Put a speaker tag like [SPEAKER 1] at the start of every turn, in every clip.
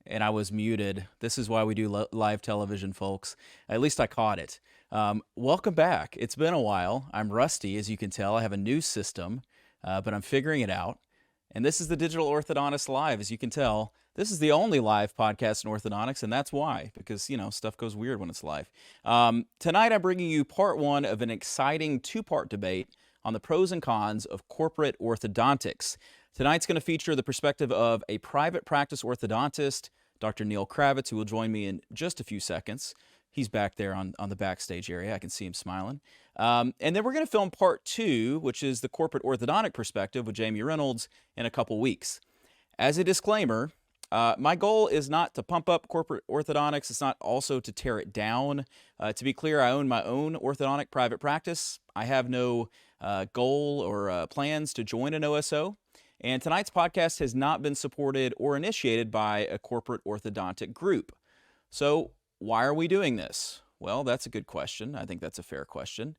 [SPEAKER 1] And I was muted. This is why we do live television, folks. At least I caught it. Welcome back. It's been a while. I'm rusty, as you can tell. I have a new system, but I'm figuring it out. And this is the Digital Orthodontist Live, as you can tell. This is the only live podcast in orthodontics, and that's why, because, stuff goes weird when it's live. Tonight, I'm bringing you part one of an exciting two-part debate on the pros and cons of corporate orthodontics. Tonight's going to feature the perspective of a private practice orthodontist, Dr. Neal Kravitz, who will join me in just a few seconds. He's back there on the backstage area. I can see him smiling. And then we're going to film part two, which is the corporate orthodontic perspective with Jamie Reynolds in a couple weeks. As a disclaimer, my goal is not to pump up corporate orthodontics. It's not also to tear it down. To be clear, I own my own orthodontic private practice. I have no goal or plans to join an OSO. And tonight's podcast has not been supported or initiated by a corporate orthodontic group. So why are we doing this? Well, that's a good question. I think that's a fair question.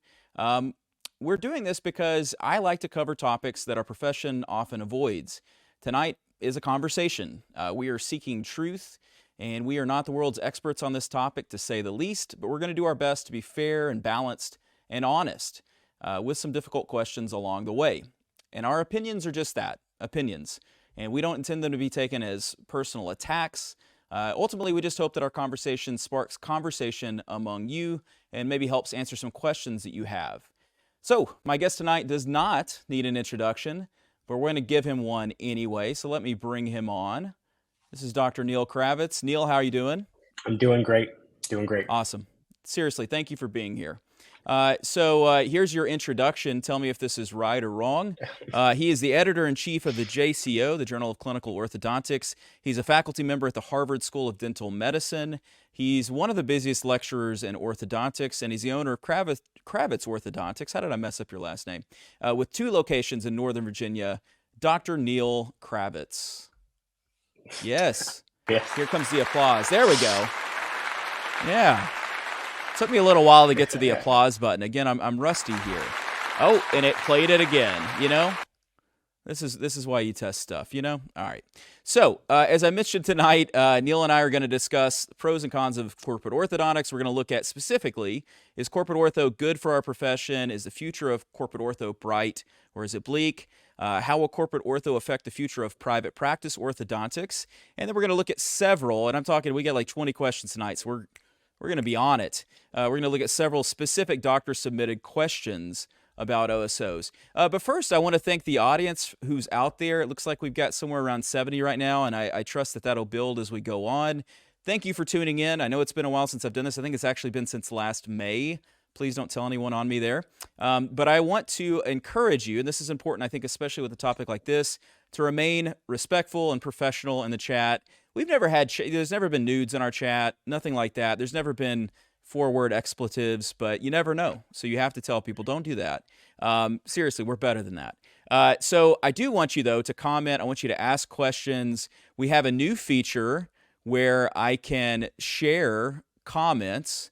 [SPEAKER 1] We're doing this because I like to cover topics that our profession often avoids. Tonight is a conversation. We are seeking truth, and we are not the world's experts on this topic, to say the least, but we're going to do our best to be fair and balanced and honest with some difficult questions along the way. And our opinions are just that, opinions. And we don't intend them to be taken as personal attacks. Ultimately, we just hope that our conversation sparks conversation among you and maybe helps answer some questions that you have. So, my guest tonight does not need an introduction, but we're going to give him one anyway. So let me bring him on. This is Dr. Neal Kravitz. Neal, how are you doing?
[SPEAKER 2] I'm doing great. Doing great.
[SPEAKER 1] Awesome. Seriously, thank you for being here. So here's your introduction. Tell me if this is right or wrong. He is the editor-in-chief of the JCO, the Journal of Clinical Orthodontics. He's a faculty member at the Harvard School of Dental Medicine. He's one of the busiest lecturers in orthodontics, and he's the owner of Kravitz Orthodontics. How did I mess up your last name? With 2 locations in Northern Virginia. Dr. Neal Kravitz. Yes.
[SPEAKER 2] Yes.
[SPEAKER 1] Here comes the applause. There we go. Yeah. Took me a little while to get to the applause button. Again, I'm rusty here. Oh, and it played it again. This is why you test stuff. All right. So as I mentioned tonight, Neal and I are going to discuss the pros and cons of corporate orthodontics. We're going to look at specifically, is corporate ortho good for our profession? Is the future of corporate ortho bright, or is it bleak? How will corporate ortho affect the future of private practice orthodontics? And then we're going to look at several, and I'm talking, we got like 20 questions tonight, so we're going to be on it. We're going to look at several specific doctor-submitted questions about OSOs. But first, I want to thank the audience who's out there. It looks like we've got somewhere around 70 right now, and I trust that that'll build as we go on. Thank you for tuning in. I know it's been a while since I've done this. I think it's actually been since last May. Please don't tell anyone on me there. But I want to encourage you, and this is important, I think, especially with a topic like this, to remain respectful and professional in the chat. We've never had, there's never been nudes in our chat, nothing like that. There's never been forward expletives, but you never know. So you have to tell people, don't do that. Seriously, we're better than that. So I do want you, though, to comment. I want you to ask questions. We have a new feature where I can share comments,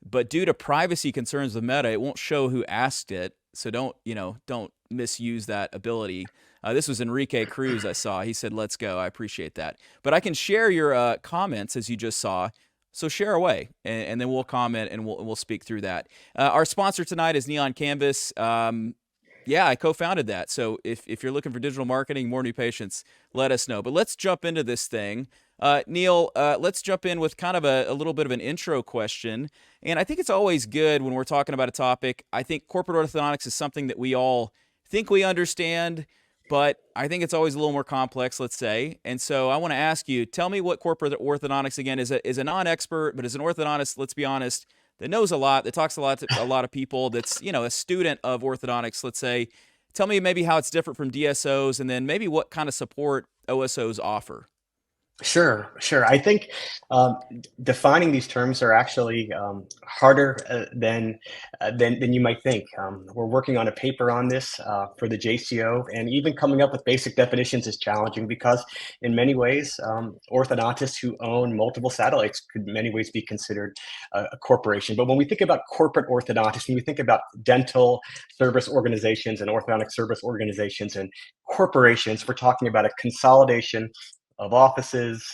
[SPEAKER 1] but due to privacy concerns with Meta, it won't show who asked it. So don't misuse that ability. This was Enrique Cruz I saw. He said, let's go. I appreciate that. But I can share your comments, as you just saw. So share away, and then we'll comment, and we'll speak through that. Our sponsor tonight is Neon Canvas. Yeah, I co-founded that. So if you're looking for digital marketing, more new patients, let us know. But let's jump into this thing. Neal, let's jump in with kind of a little bit of an intro question. And I think it's always good when we're talking about a topic. I think corporate orthodontics is something that we all think we understand, but I think it's always a little more complex, let's say. And so I want to ask you, tell me what corporate orthodontics, again, is a non-expert, but as an orthodontist, let's be honest, that knows a lot, that talks a lot to a lot of people, that's, a student of orthodontics, let's say. Tell me maybe how it's different from DSOs, and then maybe what kind of support OSOs offer.
[SPEAKER 2] Sure. I think defining these terms are actually harder than you might think. We're working on a paper on this for the JCO, and even coming up with basic definitions is challenging because, in many ways, orthodontists who own multiple satellites could, in many ways, be considered a corporation. But when we think about corporate orthodontics, when we think about dental service organizations and orthodontic service organizations and corporations, we're talking about a consolidation of offices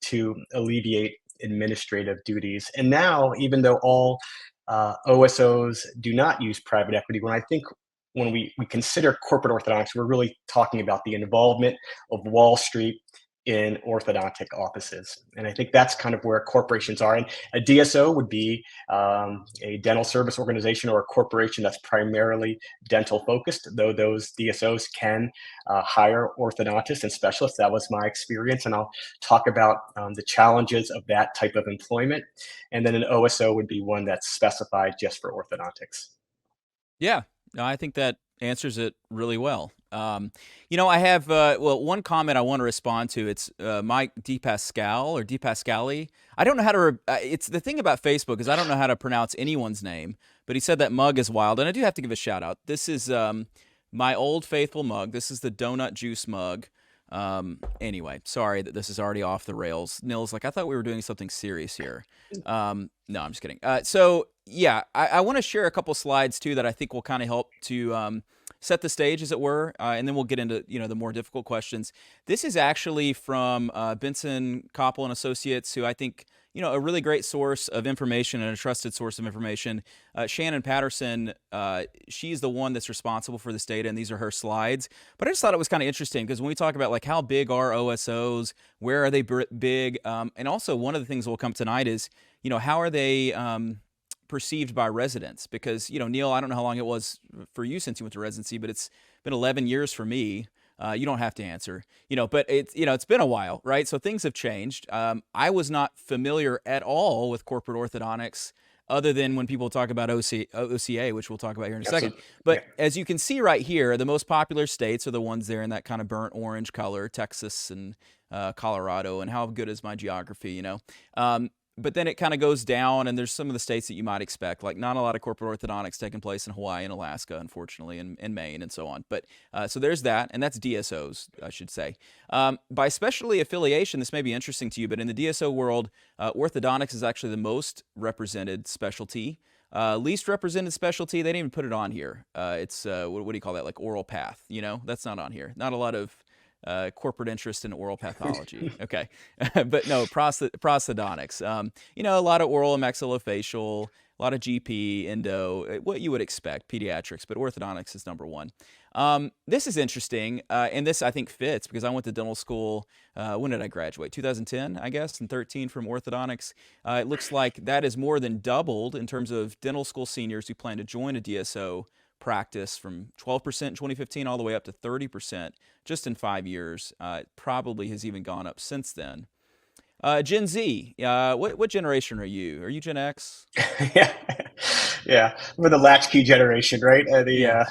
[SPEAKER 2] to alleviate administrative duties. And now, even though all OSOs do not use private equity, when we consider corporate orthodontics, we're really talking about the involvement of Wall Street in orthodontic offices. And I think that's kind of where corporations are. And a DSO would be a dental service organization or a corporation that's primarily dental focused, though those DSOs can hire orthodontists and specialists. That was my experience. And I'll talk about the challenges of that type of employment. And then an OSO would be one that's specified just for orthodontics.
[SPEAKER 1] Yeah, no, I think that answers it really well. I have one comment I want to respond to. It's Mike DePascal or DePascali. I don't know how to. It's the thing about Facebook is I don't know how to pronounce anyone's name, but he said that mug is wild, and I do have to give a shout out. This is my old faithful mug. This is the donut juice mug. Anyway, sorry that this is already off the rails. Neal's like, I thought we were doing something serious here. No, I'm just kidding. So yeah, I want to share a couple slides too that I think will kind of help to set the stage, as it were, and then we'll get into the more difficult questions. This is actually from Benson Koppel and Associates, who I think a really great source of information and a trusted source of information. Shannon Patterson, she's the one that's responsible for this data, and these are her slides. But I just thought it was kind of interesting because when we talk about like how big are OSOs, where are they big, and also one of the things we'll come tonight is how are they perceived by residents? Because Neal, I don't know how long it was for you since you went to residency, but it's been 11 years for me. You don't have to answer, but it's been a while, right? So things have changed. I was not familiar at all with corporate orthodontics other than when people talk about OCA, which we'll talk about here in a second. But as you can see right here, the most popular states are the ones there in that kind of burnt orange color, Texas and Colorado. And how good is my geography, But then it kind of goes down, and there's some of the states that you might expect, like not a lot of corporate orthodontics taking place in Hawaii and Alaska, unfortunately, and Maine and so on. But so there's that, and that's DSOs, I should say. By specialty affiliation, this may be interesting to you, but in the DSO world, orthodontics is actually the most represented specialty. Least represented specialty, they didn't even put it on here. It's, what do you call that, like oral path, That's not on here. Not a lot of corporate interest in oral pathology. Okay. But no, prosthodontics. A lot of oral and maxillofacial, a lot of GP, endo, what you would expect, pediatrics, but orthodontics is number one. This is interesting, and this I think fits because I went to dental school, when did I graduate? 2010, I guess, and 13 from orthodontics. It looks like that is more than doubled in terms of dental school seniors who plan to join a DSO practice from 12% in 2015 all the way up to 30% just in 5 years. It probably has even gone up since then. Gen Z, what generation are you? Are you Gen X?
[SPEAKER 2] Yeah, yeah, we're the latchkey generation, right?
[SPEAKER 1] Yeah.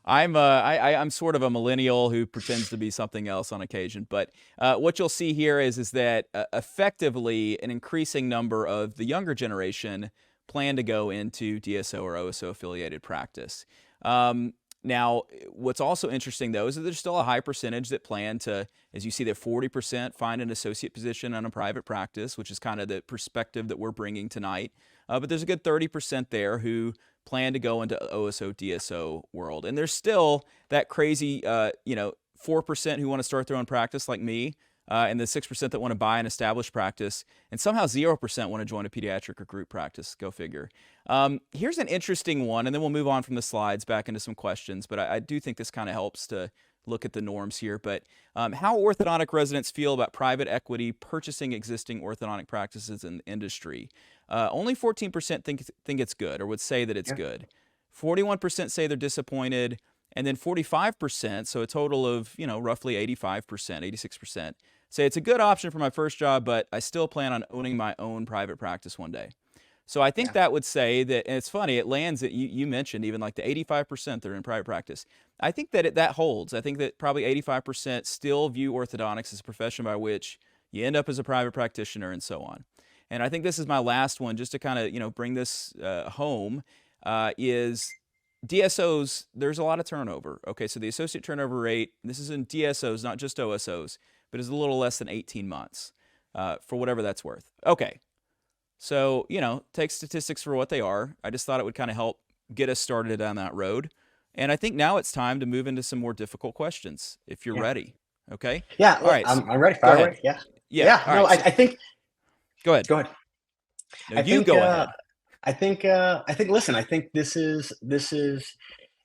[SPEAKER 1] I'm sort of a millennial who pretends to be something else on occasion. But what you'll see here is that effectively an increasing number of the younger generation plan to go into DSO or OSO affiliated practice. Now, what's also interesting, though, is that there's still a high percentage that plan to, as you see, that 40% find an associate position on a private practice, which is kind of the perspective that we're bringing tonight. But there's a good 30% there who plan to go into OSO, DSO world. And there's still that crazy, 4% who want to start their own practice like me, and the 6% that want to buy an established practice, and somehow 0% want to join a pediatric or group practice. Go figure. Here's an interesting one, and then we'll move on from the slides back into some questions, but I do think this kind of helps to look at the norms here. But how orthodontic residents feel about private equity purchasing existing orthodontic practices in the industry. Only 14% think it's good or would say that it's good. 41% say they're disappointed, and then 45%, so a total of, roughly 85%, 86%, say it's a good option for my first job, but I still plan on owning my own private practice one day. So I think that would say that, and it's funny, it lands at, you mentioned even like the 85% that are in private practice. I think that that holds. I think that probably 85% still view orthodontics as a profession by which you end up as a private practitioner and so on. And I think this is my last one, just to kind of, bring this home, is DSOs, there's a lot of turnover. Okay, so the associate turnover rate, this is in DSOs, not just OSOs, but is a little less than 18 months, for whatever that's worth. Okay, so, take statistics for what they are. I just thought it would kind of help get us started down that road. And I think now it's time to move into some more difficult questions, if you're ready. Okay.
[SPEAKER 2] Yeah,
[SPEAKER 1] All
[SPEAKER 2] look,
[SPEAKER 1] right.
[SPEAKER 2] I'm ready.
[SPEAKER 1] Go
[SPEAKER 2] Fire
[SPEAKER 1] ahead.
[SPEAKER 2] away. Yeah.
[SPEAKER 1] Yeah.
[SPEAKER 2] Yeah.
[SPEAKER 1] All
[SPEAKER 2] No,
[SPEAKER 1] right. So
[SPEAKER 2] I think.
[SPEAKER 1] go ahead.
[SPEAKER 2] Go ahead.
[SPEAKER 1] No,
[SPEAKER 2] I
[SPEAKER 1] you
[SPEAKER 2] think.
[SPEAKER 1] go ahead.
[SPEAKER 2] I think. Listen, I think this is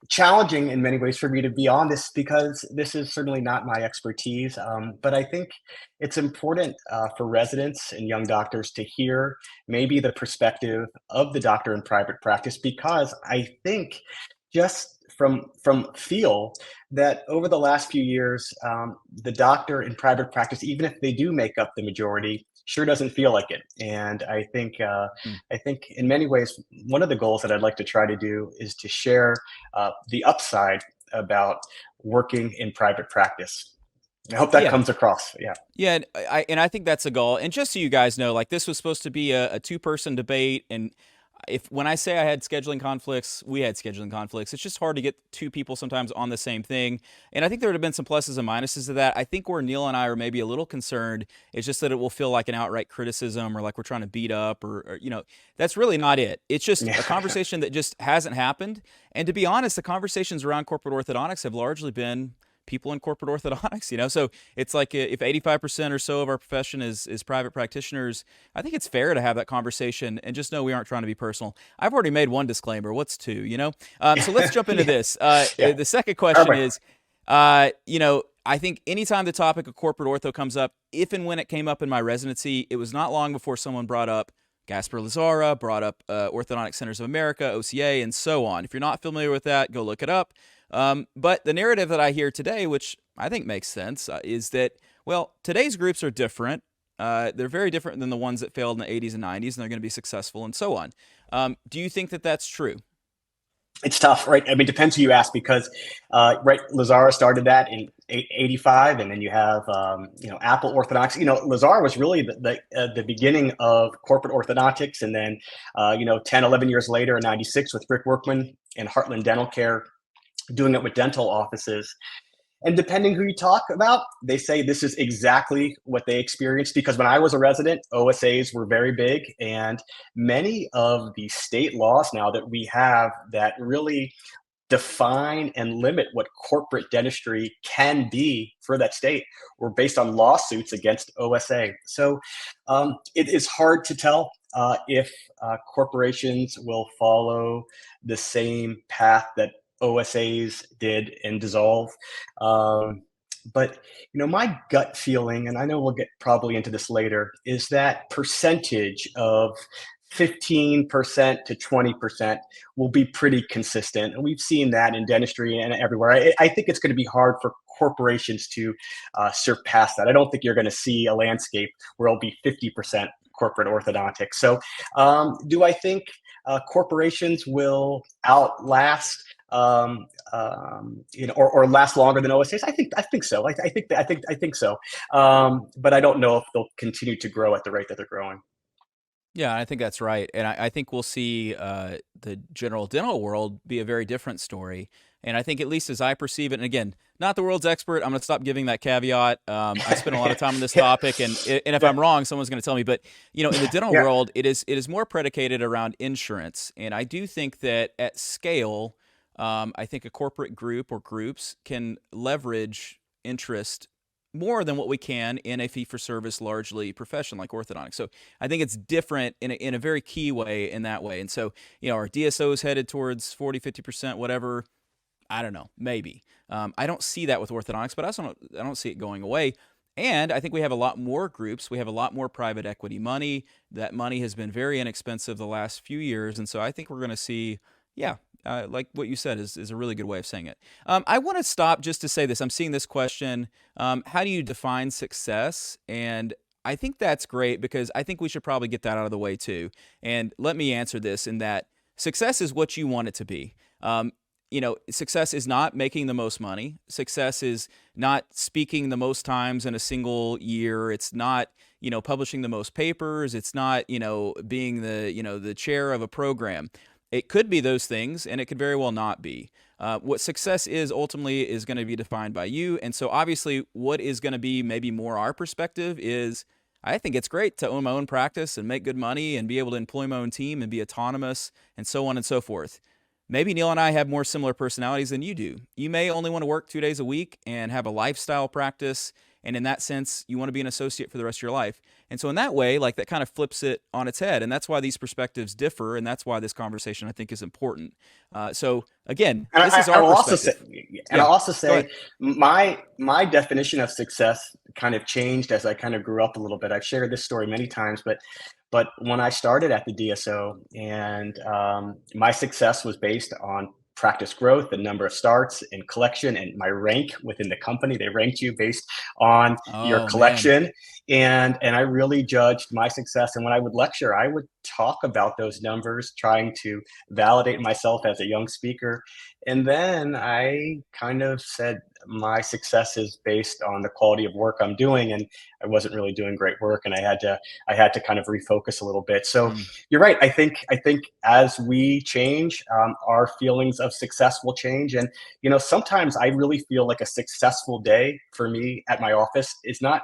[SPEAKER 2] challenging in many ways for me to be on this because this is certainly not my expertise. But I think it's important for residents and young doctors to hear maybe the perspective of the doctor in private practice because I think just from feel that over the last few years, the doctor in private practice, even if they do make up the majority, sure doesn't feel like it. And
[SPEAKER 1] Mm.
[SPEAKER 2] I think in many ways, one of the goals that I'd like to try to do is to share the upside about working in private practice. I hope that
[SPEAKER 1] Yeah.
[SPEAKER 2] comes across. Yeah.
[SPEAKER 1] Yeah, and I think that's a goal. And just so you guys know, like this was supposed to be a two-person debate, and if when I say I had scheduling conflicts, we had scheduling conflicts. It's just hard to get two people sometimes on the same thing. And I think there would have been some pluses and minuses to that. I think where Neal and I are maybe a little concerned is just that it will feel like an outright criticism or like we're trying to beat up or that's really not it. It's just
[SPEAKER 2] Yeah.
[SPEAKER 1] a conversation that just hasn't happened. And to be honest, the conversations around corporate orthodontics have largely been people in corporate orthodontics, so it's like if 85% or so of our profession is private practitioners, I think it's fair to have that conversation and just know we aren't trying to be personal. I've already made one disclaimer. What's two? So let's jump into
[SPEAKER 2] Yeah.
[SPEAKER 1] this.
[SPEAKER 2] Yeah.
[SPEAKER 1] The second question
[SPEAKER 2] Perfect.
[SPEAKER 1] is, I think anytime the topic of corporate ortho comes up, if and when it came up in my residency, it was not long before someone brought up Gasper Lazara, brought up Orthodontic Centers of America, OCA, and so on. If you're not familiar with that, go look it up. But the narrative that I hear today, which I think makes sense, is that, well, today's groups are different. They're very different than the ones that failed in the 80s and 90s, and they're going to be successful and so on. Do you think that that's true?
[SPEAKER 2] It's tough, right? I mean, depends who you ask because, right, Lazara started that in '85, and then you have, Apple Orthodontics. Lazara was really the beginning of corporate orthodontics, and then, 10, 11 years later in '96 with Rick Workman and Heartland Dental Care doing it with dental offices. And depending who you talk about, they say this is exactly what they experienced. Because when I was a resident, OSAs were very big. And many of the state laws now that we have that really define and limit what corporate dentistry can be for that state were based on lawsuits against OSA. So it is hard to tell if corporations will follow the same path that OSAs did and dissolve. But my gut feeling, and I know we'll get probably into this later, is that percentage of 15% to 20% will be pretty consistent. And we've seen that in dentistry and everywhere. I think it's going to be hard for corporations to surpass that. I don't think you're going to see a landscape where it'll be 50% corporate orthodontics. So, do I think corporations will outlast or last longer than OSAs? I think so. I think so. But I don't know if they'll continue to grow at the rate that they're growing.
[SPEAKER 1] Yeah, I think that's right. And I think we'll see the general dental world be a very different story. And I think, at least as I perceive it, and again, not the world's expert, I'm going to stop giving that caveat. I spent a lot of time on this
[SPEAKER 2] Yeah,
[SPEAKER 1] topic, and if I'm wrong, someone's going to tell me. But in the dental
[SPEAKER 2] yeah,
[SPEAKER 1] world, it is more predicated around insurance, and I do think that at scale, I think a corporate group or groups can leverage interest more than what we can in a fee-for-service, largely profession like orthodontics. So I think it's different in a very key way in that way. And so, our DSO is headed towards 40, 50%, whatever. I don't know, maybe. I don't see that with orthodontics, but I don't see it going away. And I think we have a lot more groups. We have a lot more private equity money. That money has been very inexpensive the last few years. And so I think we're going to see, yeah, like what you said is a really good way of saying it. I want to stop just to say this. I'm seeing this question. How do you define success? And I think that's great because I think we should probably get that out of the way too. And let me answer this in that success is what you want it to be. Success is not making the most money. Success is not speaking the most times in a single year. It's not, publishing the most papers. It's not, being the chair of a program. It could be those things, and it could very well not be. What success is ultimately is going to be defined by you. And so obviously what is going to be maybe more our perspective is I think it's great to own my own practice and make good money and be able to employ my own team and be autonomous and so on and so forth. maybe Neal and I have more similar personalities than you do. You may only want to work 2 days a week and have a lifestyle practice. And in that sense, you want to be an associate for the rest of your life. And so, in that way, like that kind of flips it on its head. And that's why these perspectives differ. And that's why this conversation, I think, is important. So, again,
[SPEAKER 2] And
[SPEAKER 1] this is
[SPEAKER 2] I
[SPEAKER 1] our
[SPEAKER 2] will also say,
[SPEAKER 1] perspective.
[SPEAKER 2] and
[SPEAKER 1] Yeah,
[SPEAKER 2] I'll also
[SPEAKER 1] go
[SPEAKER 2] say,
[SPEAKER 1] ahead.
[SPEAKER 2] my definition of success kind of changed as I kind of grew up a little bit. I've shared this story many times, but when I started at the DSO, and my success was based on practice growth, the number of starts and collection, and my rank within the company. They ranked you based on your
[SPEAKER 1] Oh, man.
[SPEAKER 2] collection, and I really judged my success. And when I would lecture, I would talk about those numbers, trying to validate myself as a young speaker. And then I kind of said my success is based on the quality of work I'm doing, and I wasn't really doing great work, and I had to kind of refocus a little bit. So
[SPEAKER 1] Mm,
[SPEAKER 2] you're right. I think as we change, our feelings of success will change. And sometimes I really feel like a successful day for me at my office is not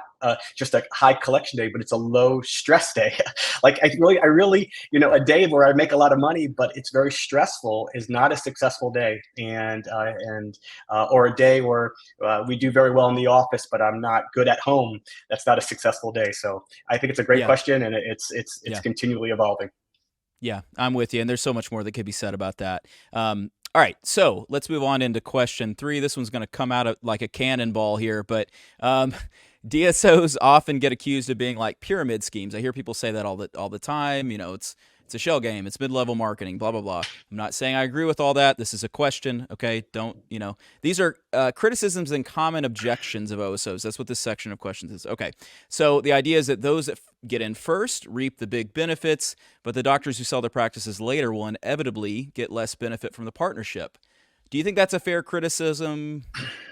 [SPEAKER 2] just a high collection day, but it's a low stress day. Like I really, a day where I make a lot of money, but it's very stressful, is not a successful day. And or a day where we do very well in the office, but I'm not good at home. That's not a successful day. So I think it's a great
[SPEAKER 1] yeah,
[SPEAKER 2] question, and it's
[SPEAKER 1] yeah.
[SPEAKER 2] continually evolving.
[SPEAKER 1] Yeah, I'm with you. And there's so much more that could be said about that. All right, so let's move on into question 3. This one's going to come out of like a cannonball here, but um, DSOs often get accused of being like pyramid schemes. I hear people say that all the time. It's a shell game. It's mid-level marketing. Blah blah blah. I'm not saying I agree with all that. This is a question. Okay, don't these are criticisms and common objections of OSOs. That's what this section of questions is. Okay, so the idea is that those that get in first reap the big benefits, but the doctors who sell their practices later will inevitably get less benefit from the partnership. Do you think that's a fair criticism?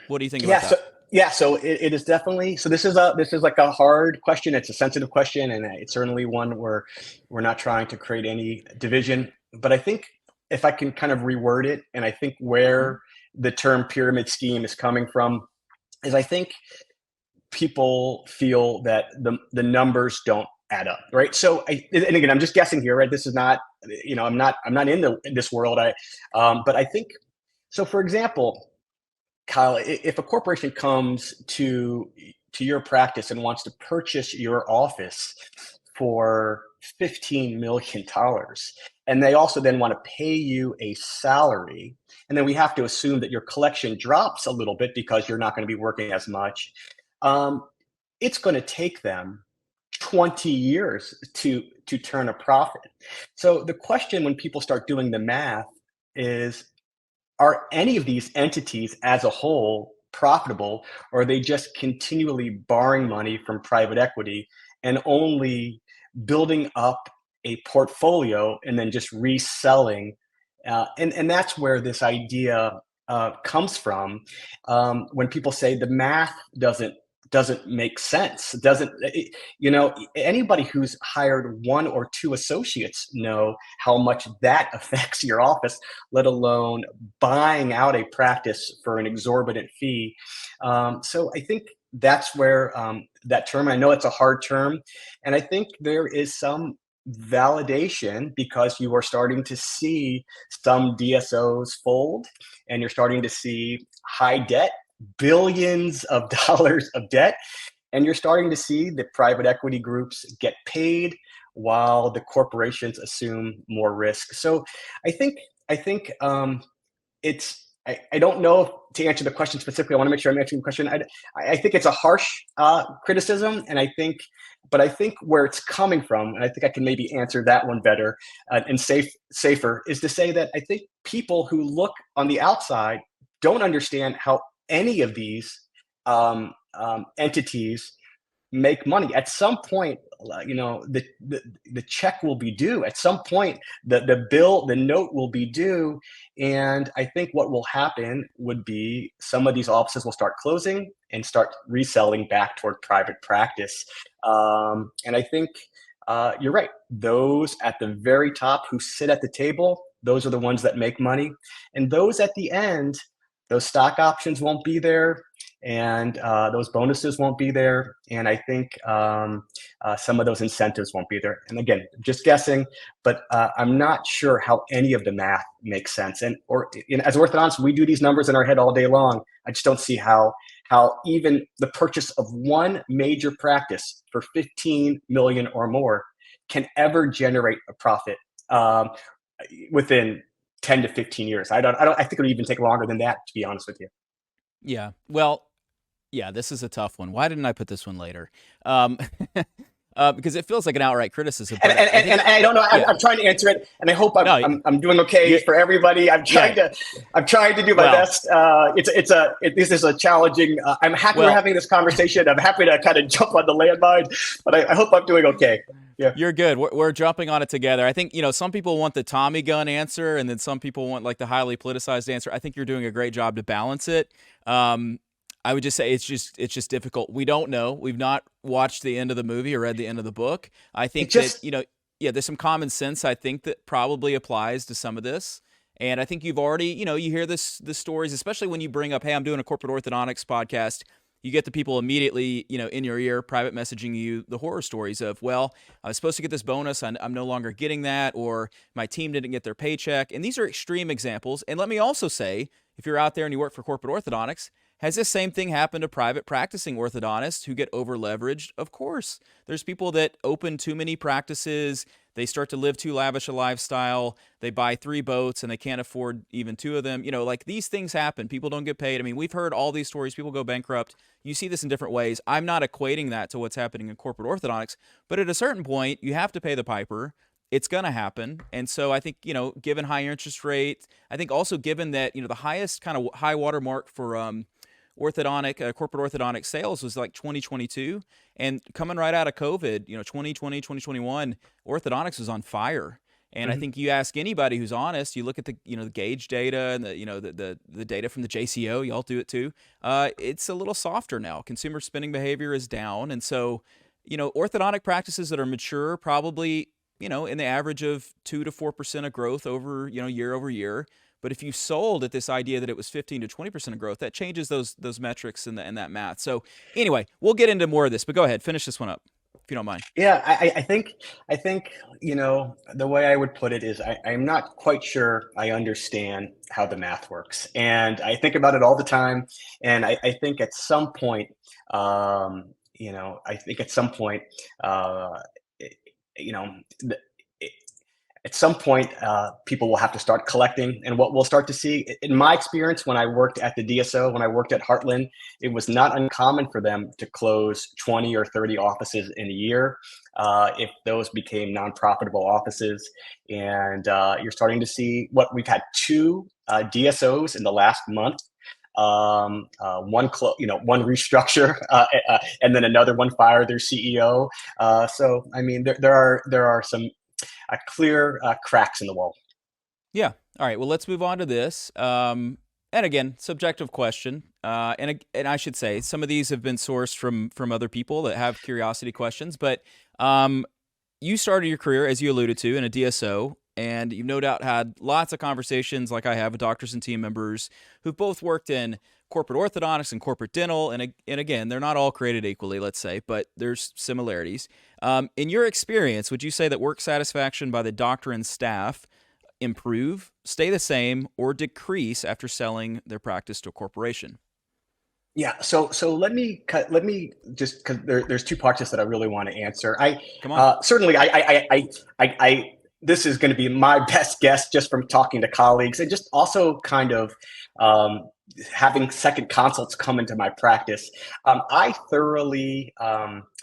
[SPEAKER 1] What do you think about
[SPEAKER 2] Yeah.
[SPEAKER 1] that?
[SPEAKER 2] So it is definitely. So this is like a hard question. It's a sensitive question, and it's certainly one where we're not trying to create any division. But I think if I can kind of reword it, and I think
[SPEAKER 1] Mm-hmm.
[SPEAKER 2] where the term pyramid scheme is coming from is, I think people feel that the numbers don't add up, right? So and again, I'm just guessing here, right? This is not, I'm not in this world. But I think so. For example, Kyle, if a corporation comes to your practice and wants to purchase your office for $15 million, and they also then want to pay you a salary, and then we have to assume that your collection drops a little bit because you're not going to be working as much. Um, it's going to take them 20 years to turn a profit. So the question when people start doing the math is, are any of these entities as a whole profitable, or are they just continually borrowing money from private equity and only building up a portfolio and then just reselling? And that's where this idea comes from. When people say the math doesn't make sense, doesn't anybody who's hired one or two associates know how much that affects your office, let alone buying out a practice for an exorbitant fee. So I think that's where that term, I know it's a hard term, and I think there is some validation because you are starting to see some DSOs fold, and you're starting to see high debt, billions of dollars of debt, and you're starting to see the private equity groups get paid while the corporations assume more risk. So I think I don't know, to answer the question specifically. I want to make sure I'm answering the question. I think it's a harsh criticism, and I think where it's coming from, and I think I can maybe answer that one better and safer, is to say that I think people who look on the outside don't understand how any of these entities make money. At some point, the check will be due. At some point, the note will be due. And I think what will happen would be some of these offices will start closing and start reselling back toward private practice. And I think you're right. Those at the very top who sit at the table, those are the ones that make money. And those at the end, those stock options won't be there. and those bonuses won't be there, and I think some of those incentives won't be there. And again, just guessing, but I'm not sure how any of the math makes sense. And as orthodontists, we do these numbers in our head all day long. I just don't see how even the purchase of one major practice for 15 million or more can ever generate a profit within 10 to 15 years. I think it would even take longer than that, to be honest with you.
[SPEAKER 1] Yeah. Well, yeah, this is a tough one. Why didn't I put this one later? Because it feels like an outright criticism.
[SPEAKER 2] And I don't know. I'm trying to answer it, and I hope I'm doing okay for everybody. I'm trying to do my best. This is a challenging. I'm happy we're having this conversation. I'm happy to kind of jump on the landmine, but I hope I'm doing okay. Yeah,
[SPEAKER 1] you're good. We're jumping on it together. I think some people want the Tommy gun answer, and then some people want like the highly politicized answer. I think you're doing a great job to balance it. I would just say it's just difficult. We don't know. We've not watched the end of the movie or read the end of the book. I think that there's some common sense I think that probably applies to some of this. And I think you've already, you hear the stories, especially when you bring up, hey, I'm doing a corporate orthodontics podcast. You get the people immediately, in your ear, private messaging you the horror stories of, well, I was supposed to get this bonus, I'm no longer getting that, or my team didn't get their paycheck. And these are extreme examples. And let me also say, if you're out there and you work for corporate orthodontics, has this same thing happened to private practicing orthodontists who get over-leveraged? Of course. There's people that open too many practices. They start to live too lavish a lifestyle. They buy 3 boats and they can't afford even 2 of them. Like these things happen. People don't get paid. I mean, we've heard all these stories. People go bankrupt. You see this in different ways. I'm not equating that to what's happening in corporate orthodontics, but at a certain point, you have to pay the piper. It's going to happen. And so I think, given high interest rate, I think also given that, the highest kind of high water mark for corporate orthodontic sales was like 2022, and coming right out of COVID, 2020, 2021, orthodontics was on fire. And I think you ask anybody who's honest, you look at the the gauge data and the data from the JCO, y'all do it too. It's a little softer now. Consumer spending behavior is down, and so orthodontic practices that are mature probably in the average of 2 to 4% of growth over year over year. But if you sold at this idea that it was 15 to 20% of growth, that changes those metrics and that math. So anyway, we'll get into more of this, but go ahead, finish this one up if you don't mind.
[SPEAKER 2] Yeah, I think the way I would put it is I'm not quite sure I understand how the math works, and I think about it all the time. And I think at some point, at some point, people will have to start collecting. And what we'll start to see, in my experience, when I worked at the DSO, when I worked at Heartland, it was not uncommon for them to close 20 or 30 offices in a year if those became non-profitable offices. And you're starting to see we've had 2 DSOs in the last month. One restructure, and then another one fired their CEO. So I mean, there are some clear cracks in the wall.
[SPEAKER 1] Yeah. All right. Well, let's move on to this. And again, subjective question. And I should say some of these have been sourced from other people that have curiosity questions. But you started your career, as you alluded to, in a DSO, and you've no doubt had lots of conversations like I have with doctors and team members who've both worked in corporate orthodontics and corporate dental. And again, they're not all created equally, let's say, but there's similarities. In your experience, would you say that work satisfaction by the doctor and staff improve, stay the same, or decrease after selling their practice to a corporation?
[SPEAKER 2] Yeah, so let me just, because there's 2 parts to this that I really want to answer.
[SPEAKER 1] Come on.
[SPEAKER 2] Certainly I this is going to be my best guess just from talking to colleagues, and just also kind of having second consults come into my practice. I thoroughly,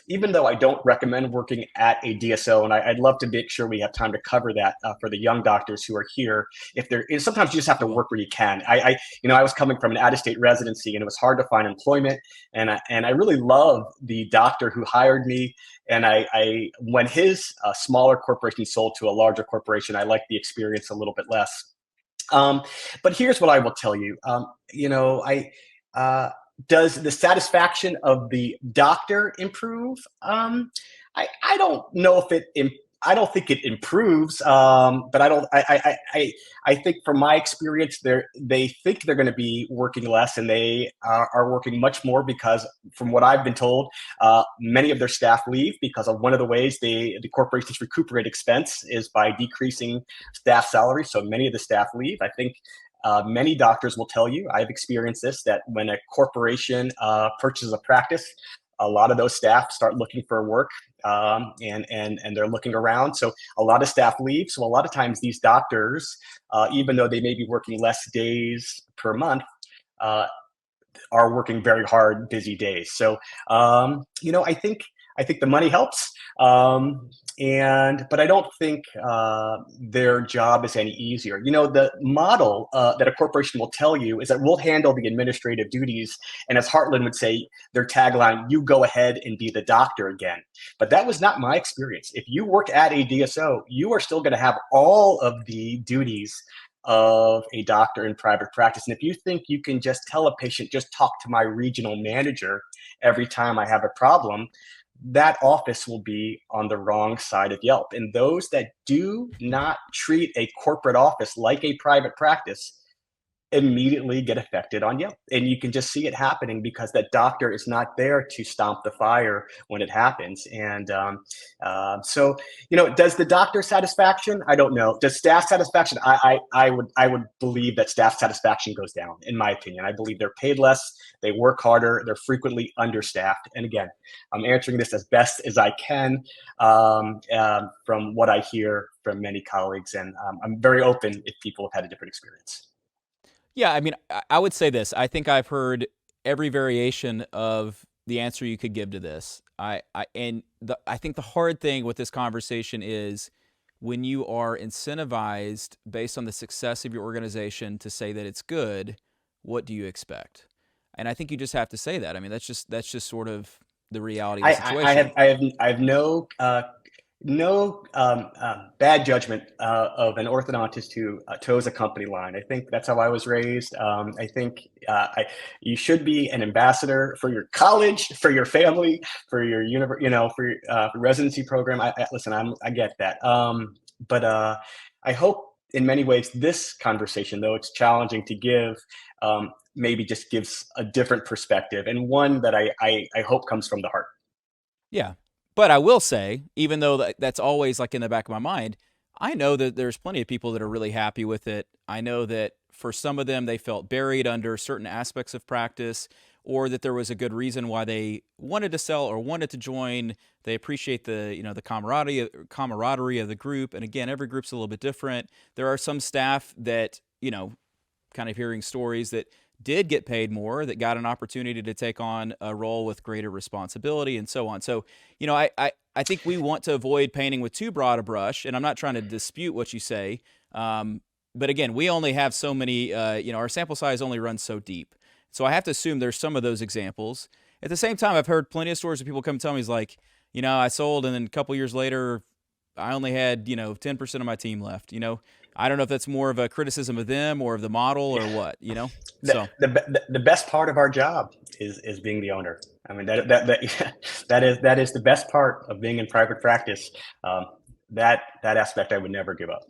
[SPEAKER 2] even though I don't recommend working at a DSO, and I'd love to make sure we have time to cover that for the young doctors who are here. If there is, sometimes you just have to work where you can. I was coming from an out-of-state residency, and it was hard to find employment. And I really love the doctor who hired me. And I when his smaller corporation sold to a larger corporation, I liked the experience a little bit less. But here's what I will tell you. Does the satisfaction of the doctor improve? I don't know if I don't think it improves, but I don't. I think from my experience, they think they're going to be working less, and they are working much more because, from what I've been told, many of their staff leave because of one of the ways the corporations recuperate expense is by decreasing staff salaries. So many of the staff leave. I think many doctors will tell you, I've experienced this, that when a corporation purchases a practice, a lot of those staff start looking for work, and they're looking around. So a lot of staff leave. So a lot of times these doctors, even though they may be working less days per month, uh, are working very hard, busy days. So I think the money helps, and but I don't think their job is any easier. The model that a corporation will tell you is that we'll handle the administrative duties, and as Heartland would say, their tagline, "You go ahead and be the doctor again." But that was not my experience. If you work at a DSO, you are still going to have all of the duties of a doctor in private practice. And if you think you can just tell a patient, just talk to my regional manager every time I have a problem, that office will be on the wrong side of Yelp. And those that do not treat a corporate office like a private practice immediately get affected on Yelp. And you can just see it happening because that doctor is not there to stomp the fire when it happens. And does the doctor satisfaction? I don't know. Does staff satisfaction? I would believe that staff satisfaction goes down, in my opinion. I believe they're paid less, they work harder, they're frequently understaffed. And again, I'm answering this as best as I can from what I hear from many colleagues. And I'm very open if people have had a different experience.
[SPEAKER 1] Yeah, I mean, I would say this. I think I've heard every variation of the answer you could give to this. I think the hard thing with this conversation is when you are incentivized based on the success of your organization to say that it's good, what do you expect? And I think you just have to say that. I mean, that's just sort of the reality of the situation.
[SPEAKER 2] I have no bad judgment of an orthodontist who toes a company line. I think that's how I was raised. I think you should be an ambassador for your college, for your family, for your for your residency program. I get that. But I hope in many ways this conversation, though it's challenging to give, maybe just gives a different perspective, and one that I hope comes from the heart.
[SPEAKER 1] Yeah. But I will say, even though that's always like in the back of my mind, I know that there's plenty of people that are really happy with it. I know that for some of them, they felt buried under certain aspects of practice, or that there was a good reason why they wanted to sell or wanted to join. They appreciate the camaraderie of the group. And again, every group's a little bit different. There are some staff that, kind of hearing stories that did get paid more, that got an opportunity to take on a role with greater responsibility and so on. So, I think we want to avoid painting with too broad a brush, and I'm not trying to dispute what you say. But again, we only have so many, our sample size only runs so deep. So I have to assume there's some of those examples. At the same time, I've heard plenty of stories of people come tell me, like, I sold, and then a couple years later, I only had, 10% of my team left. I don't know if that's more of a criticism of them or of the model or what,
[SPEAKER 2] The,
[SPEAKER 1] So,
[SPEAKER 2] the best part of our job is being the owner. I mean, that is the best part of being in private practice. That aspect I would never give up.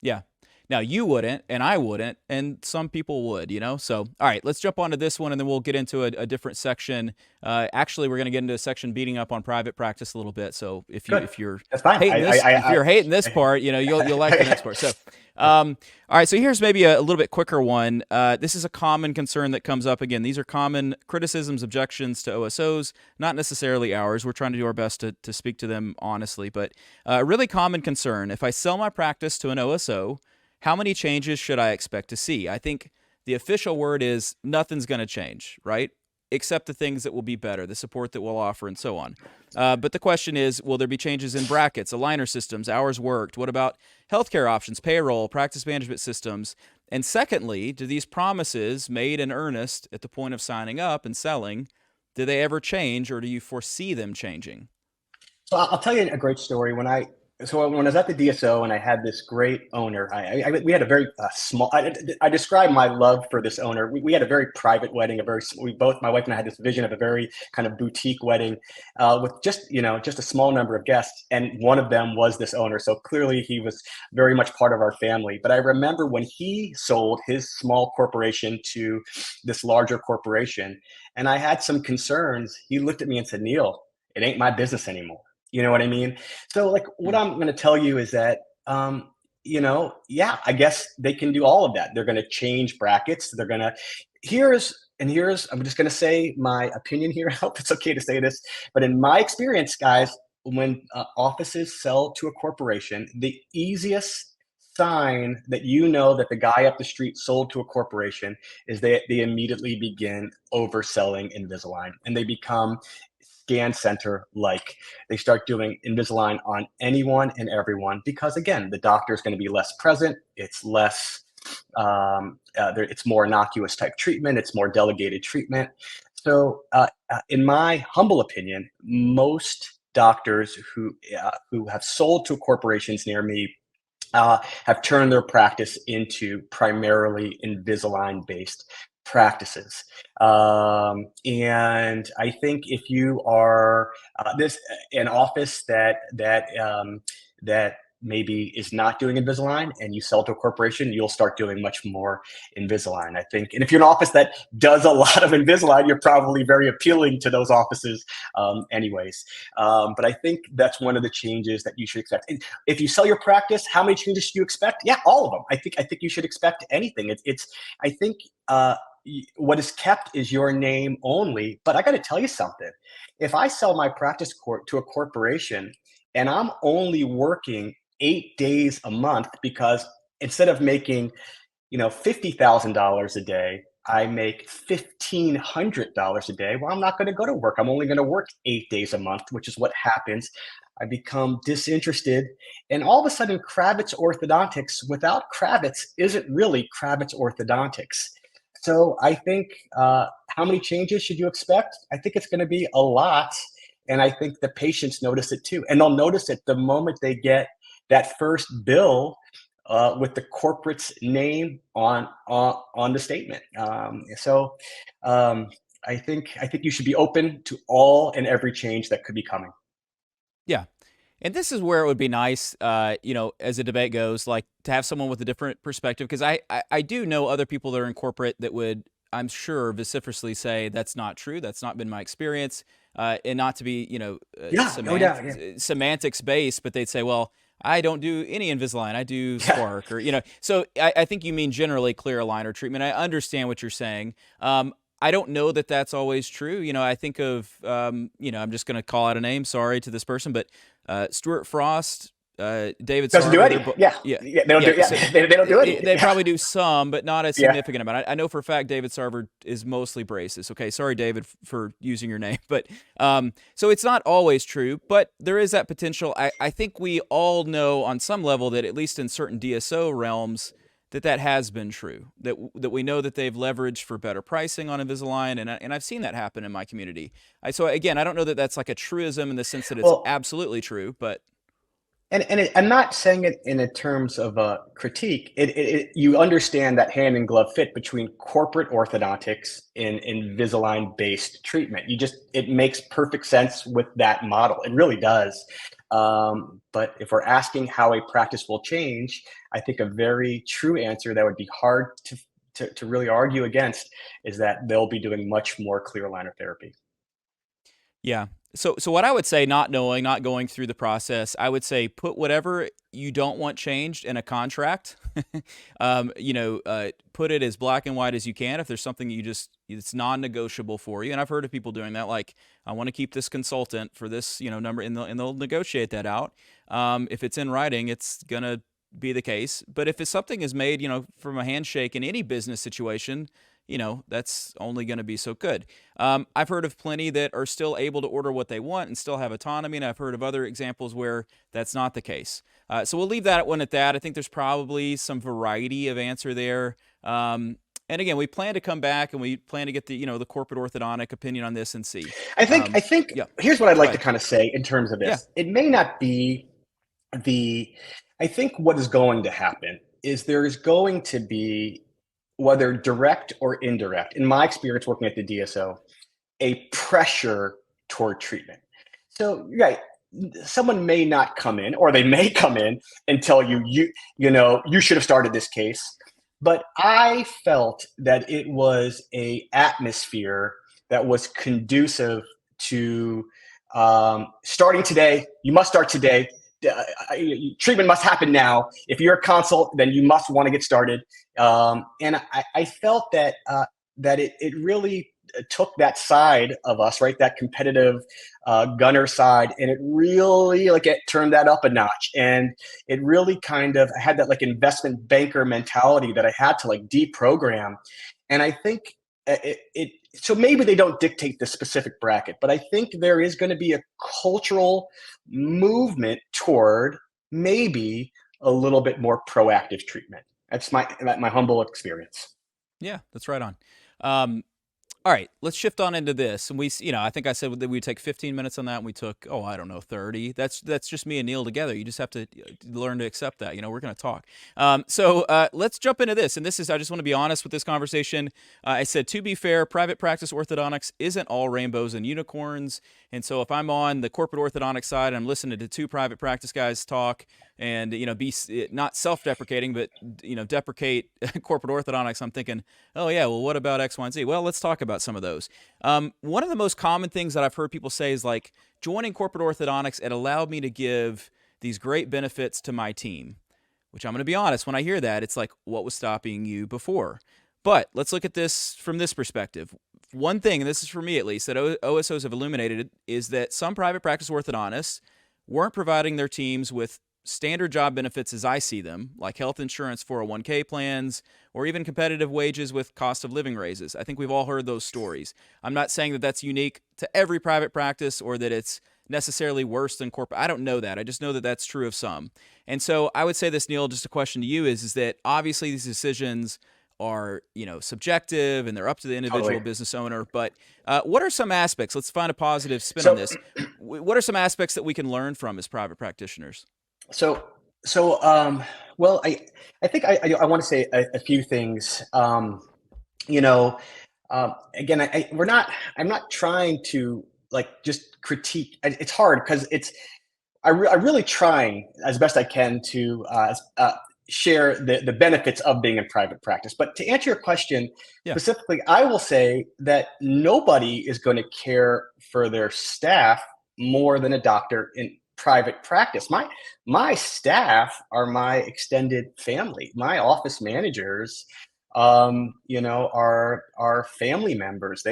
[SPEAKER 1] yeah. Now, you wouldn't, and I wouldn't, and some people would, So, all right, let's jump onto this one, and then we'll get into a different section. Actually, we're going to get into a section beating up on private practice a little bit. So,
[SPEAKER 2] Good.
[SPEAKER 1] if you're
[SPEAKER 2] That's fine.
[SPEAKER 1] hating this, if you're hating this part, you'll like the next part. So, all right. So here's maybe a little bit quicker one. This is a common concern that comes up again. These are common criticisms, objections to OSOs, not necessarily ours. We're trying to do our best to speak to them honestly, but a really common concern. If I sell my practice to an OSO, how many changes should I expect to see? I think the official word is nothing's going to change, right? Except the things that will be better, the support that we'll offer, and so on. But the question is, will there be changes in brackets, aligner systems, hours worked? What about healthcare options, payroll, practice management systems? And secondly, do these promises made in earnest at the point of signing up and selling, do they ever change, or do you foresee them changing?
[SPEAKER 2] So I'll tell you a great story. When I So when I was at the DSO and I had this great owner, we had a very small. I describe my love for this owner. We had a very private wedding. We both, my wife and I, had this vision of a very kind of boutique wedding, with just a small number of guests, and one of them was this owner. So clearly he was very much part of our family. But I remember when he sold his small corporation to this larger corporation, and I had some concerns. He looked at me and said, "Neal, it ain't my business anymore." You know what I mean? So, like, what
[SPEAKER 1] Mm.
[SPEAKER 2] I'm going to tell you is that, yeah, I guess they can do all of that. They're going to change brackets. They're going to, I'm just going to say my opinion here. I hope it's okay to say this, but in my experience, guys, when offices sell to a corporation, the easiest sign that you know that the guy up the street sold to a corporation is they immediately begin overselling Invisalign, and they become scan center like. They start doing Invisalign on anyone and everyone because, again, the doctor is going to be less present. It's less, it's more innocuous type treatment. It's more delegated treatment. So, in my humble opinion, most doctors who have sold to corporations near me have turned their practice into primarily Invisalign based practices. And I think if you are this an office that maybe is not doing Invisalign and you sell to a corporation, you'll start doing much more Invisalign, I think. And if you're an office that does a lot of Invisalign, you're probably very appealing to those offices, anyways. But I think that's one of the changes that you should expect. If you sell your practice, how many changes do you expect? Yeah, all of them. I think you should expect anything. I think what is kept is your name only. But I got to tell you something. If I sell my practice to a corporation and I'm only working 8 days a month because instead of making $50,000 a day, I make $1,500 a day. Well, I'm not going to go to work. I'm only going to work 8 days a month, which is what happens. I become disinterested. And all of a sudden, Kravitz Orthodontics without Kravitz isn't really Kravitz Orthodontics. So I think, how many changes should you expect? I think it's going to be a lot. And I think the patients notice it too. And they'll notice it the moment they get that first bill with the corporate's name on the statement. So I think you should be open to all and every change that could be coming.
[SPEAKER 1] Yeah. And this is where it would be nice, as a debate goes, like to have someone with a different perspective. Because I do know other people that are in corporate that would, I'm sure, vociferously say that's not true. That's not been my experience. And not to be,
[SPEAKER 2] Yeah, no doubt. Yeah,
[SPEAKER 1] semantics based, but they'd say, well, I don't do any Invisalign. I do
[SPEAKER 2] yeah.
[SPEAKER 1] Spark, or. So I think you mean generally clear aligner treatment. I understand what you're saying. I don't know that that's always true. I think of, I'm just going to call out a name. Sorry to this person, but Stuart Frost, David
[SPEAKER 2] Doesn't do
[SPEAKER 1] Sarver,
[SPEAKER 2] any. Yeah,
[SPEAKER 1] yeah,
[SPEAKER 2] yeah. They don't do.
[SPEAKER 1] yeah.
[SPEAKER 2] Yeah,
[SPEAKER 1] So
[SPEAKER 2] they don't do anything.
[SPEAKER 1] they
[SPEAKER 2] Yeah,
[SPEAKER 1] probably do some, but not a
[SPEAKER 2] yeah.
[SPEAKER 1] significant amount. I know for a fact David Sarver is mostly braces. Okay, sorry, David, for using your name, but so it's not always true, but there is that potential. I think we all know on some level that at least in certain DSO realms that has been true. That we know that they've leveraged for better pricing on Invisalign, and I've seen that happen in my community. So again, I don't know that that's like a truism in the sense that it's
[SPEAKER 2] Well,
[SPEAKER 1] absolutely true, but
[SPEAKER 2] I'm not saying it in a terms of a critique. You understand that hand in glove fit between corporate orthodontics and Invisalign based treatment. It makes perfect sense with that model. It really does. But if we're asking how a practice will change, I think a very true answer that would be hard to really argue against is that they'll be doing much more clear aligner therapy.
[SPEAKER 1] yeah. So what I would say, not knowing, not going through the process, I would say put whatever you don't want changed in a contract. Put it as black and white as you can. If there's something it's non-negotiable for you, and I've heard of people doing that, like I want to keep this consultant for this, number, and they'll negotiate that out. If it's in writing, it's gonna be the case. But if it's something is made, from a handshake in any business situation, that's only going to be so good. I've heard of plenty that are still able to order what they want and still have autonomy, and I've heard of other examples where that's not the case. So we'll leave that one at that. I think there's probably some variety of answer there. And again, we plan to come back and we plan to get the corporate orthodontic opinion on this and see.
[SPEAKER 2] I think
[SPEAKER 1] Yeah,
[SPEAKER 2] here's what I'd
[SPEAKER 1] go
[SPEAKER 2] like to
[SPEAKER 1] ahead.
[SPEAKER 2] kind of say in terms of
[SPEAKER 1] Yeah,
[SPEAKER 2] this. It may not be the I think what is going to happen is there is going to be, whether direct or indirect, in my experience working at the DSO, a pressure toward treatment. So, right, someone may not come in, or they may come in and tell you, you should have started this case. But I felt that it was a atmosphere that was conducive to starting today. You must start today. Treatment must happen now. If you're a consult, then you must want to get started. And I felt that it really took that side of us, right? That competitive gunner side, and it really it turned that up a notch. And it really kind of had that investment banker mentality that I had to deprogram. And I think so maybe they don't dictate the specific bracket, but I think there is going to be a cultural movement toward maybe a little bit more proactive treatment. That's my humble experience.
[SPEAKER 1] Yeah, that's right on. All right, let's shift on into this. And I think I said that we'd take 15 minutes on that, and we took, I don't know, 30. That's just me and Neal together. You just have to learn to accept that. We're going to talk. So let's jump into this. And I just want to be honest with this conversation. I said, to be fair, private practice orthodontics isn't all rainbows and unicorns. And so if I'm on the corporate orthodontic side and I'm listening to two private practice guys talk and, be not self-deprecating, but, deprecate corporate orthodontics, I'm thinking, oh, yeah, well, what about X, Y, and Z? Well, let's talk about some of those. One of the most common things that I've heard people say is joining corporate orthodontics, it allowed me to give these great benefits to my team, which I'm going to be honest, when I hear that, it's what was stopping you before? But let's look at this from this perspective. One thing, and this is for me at least, that OSOs have illuminated is that some private practice orthodontists weren't providing their teams with standard job benefits as I see them, like health insurance, 401k plans, or even competitive wages with cost of living raises. I think we've all heard those stories. I'm not saying that that's unique to every private practice or that it's necessarily worse than corporate. I don't know that. I just know that that's true of some. And so I would say this, Neal, just a question to you is that obviously these decisions are, subjective and they're up to the individual
[SPEAKER 2] Totally.
[SPEAKER 1] business owner. But what are some aspects? Let's find a positive spin on
[SPEAKER 2] So
[SPEAKER 1] this. What are some aspects that we can learn from as private practitioners?
[SPEAKER 2] So, well, I think I want to say a few things. You know, Again, I'm not trying to just critique. It's hard because I'm really trying as best I can to share the benefits of being in private practice. But to answer your question
[SPEAKER 1] Yeah.
[SPEAKER 2] specifically, I will say that nobody is going to care for their staff more than a doctor in private practice. My staff are my extended family. My office managers, are family members.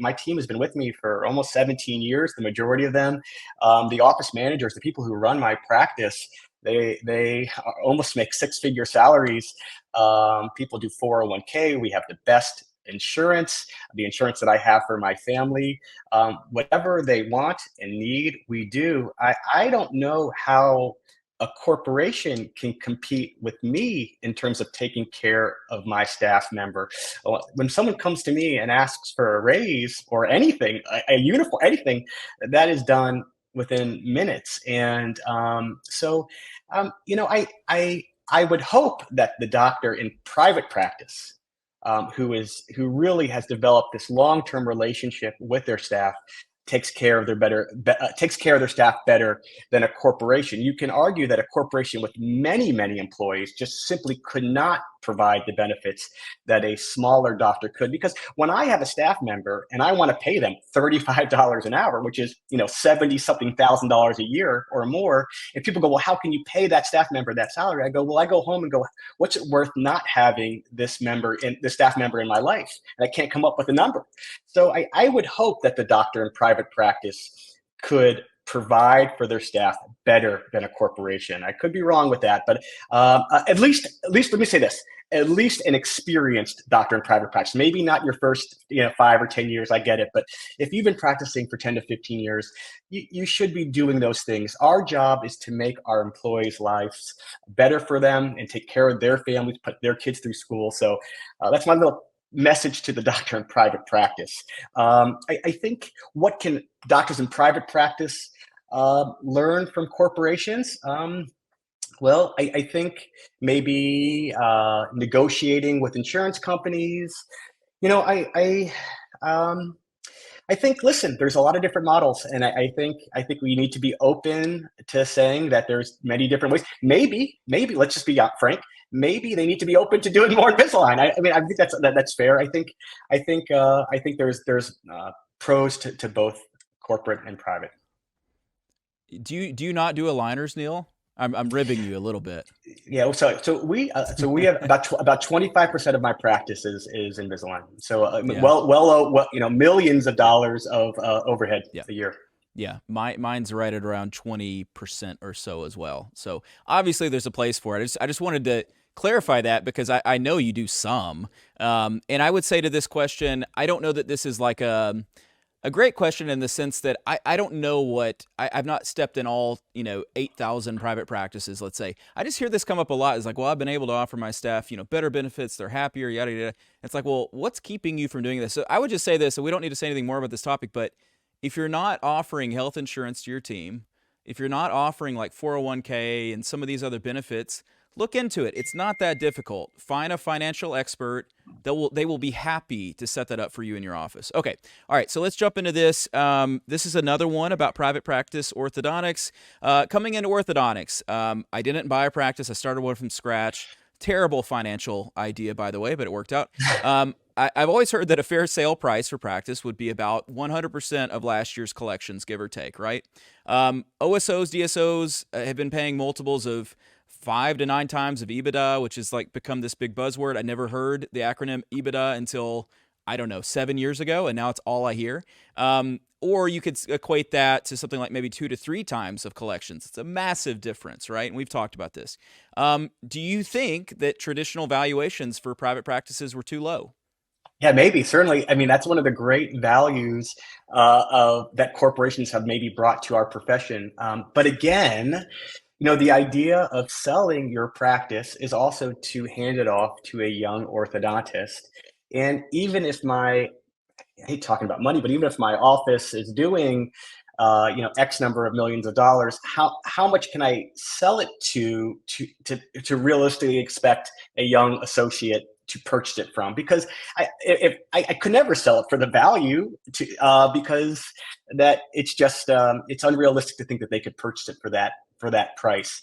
[SPEAKER 2] My team has been with me for almost 17 years. The majority of them, the office managers, the people who run my practice, they almost make six-figure salaries. People do 401k. We have the best insurance, the insurance that I have for my family. Whatever they want and need, we do. I don't know how a corporation can compete with me in terms of taking care of my staff member. When someone comes to me and asks for a raise or anything, a uniform, anything, that is done within minutes. And I would hope that the doctor in private practice, who really has developed this long-term relationship with their staff, takes care of their staff better than a corporation. You can argue that a corporation with many employees just simply could not provide the benefits that a smaller doctor could, because when I have a staff member and I want to pay them $35 an hour, which is 70 something thousand dollars a year or more, and people go, well, how can you pay that staff member that salary? I go, well, I go home and go, what's it worth not having this staff member in my life? And I can't come up with a number. So I would hope that the doctor in private practice could provide for their staff better than a corporation. I could be wrong with that, but at least let me say this: at least an experienced doctor in private practice. Maybe not your first 5 or 10 years. I get it, but if you've been practicing for 10 to 15 years, you should be doing those things. Our job is to make our employees' lives better for them and take care of their families, put their kids through school. So that's my little message to the doctor in private practice. I think, what can doctors in private practice learn from corporations? Well, I think maybe negotiating with insurance companies. You know, um, I think, listen, there's a lot of different models, and I think we need to be open to saying that there's many different ways. Maybe let's just be frank. Maybe they need to be open to doing more Invisalign. I mean, I think that's fair. I think there's pros to both corporate and private.
[SPEAKER 1] Do you not do aligners, Neil? I'm ribbing you a little bit.
[SPEAKER 2] Yeah, so we have about 25% of my practice is Invisalign. So
[SPEAKER 1] Yeah.
[SPEAKER 2] millions of dollars of overhead
[SPEAKER 1] Yeah.
[SPEAKER 2] a year.
[SPEAKER 1] Yeah, mine's right at around 20% or so as well. So obviously there's a place for it. I just wanted to clarify that because I know you do some. And I would say to this question, I don't know that this is like a great question in the sense that I don't know I've not stepped in all, 8,000 private practices, let's say. I just hear this come up a lot. It's like, well, I've been able to offer my staff, better benefits. They're happier, yada, yada. It's like, well, what's keeping you from doing this? So I would just say this, and we don't need to say anything more about this topic, but if you're not offering health insurance to your team, if you're not offering like 401k and some of these other benefits, look into it. It's not that difficult. Find a financial expert. They will be happy to set that up for you in your office. Okay. All right. So let's jump into this. This is another one about private practice orthodontics. Coming into orthodontics, I didn't buy a practice. I started one from scratch. Terrible financial idea, by the way, but it worked out. I've always heard that a fair sale price for practice would be about 100% of last year's collections, give or take, right? OSOs, DSOs have been paying multiples of 5 to 9 times of EBITDA, which has like become this big buzzword. I never heard the acronym EBITDA until, I don't know, 7 years ago, and now it's all I hear. Or you could equate that to something like maybe 2 to 3 times of collections. It's a massive difference, right? And we've talked about this. Do you think that traditional valuations for private practices were too low?
[SPEAKER 2] Yeah, maybe, certainly. I mean, that's one of the great values that corporations have maybe brought to our profession. But again, the idea of selling your practice is also to hand it off to a young orthodontist. And even if I hate talking about money, but even if my office is doing, X number of millions of dollars, how much can I sell it to realistically expect a young associate to purchase it from? Because I could never sell it for the value because that it's unrealistic to think that they could purchase it for that price.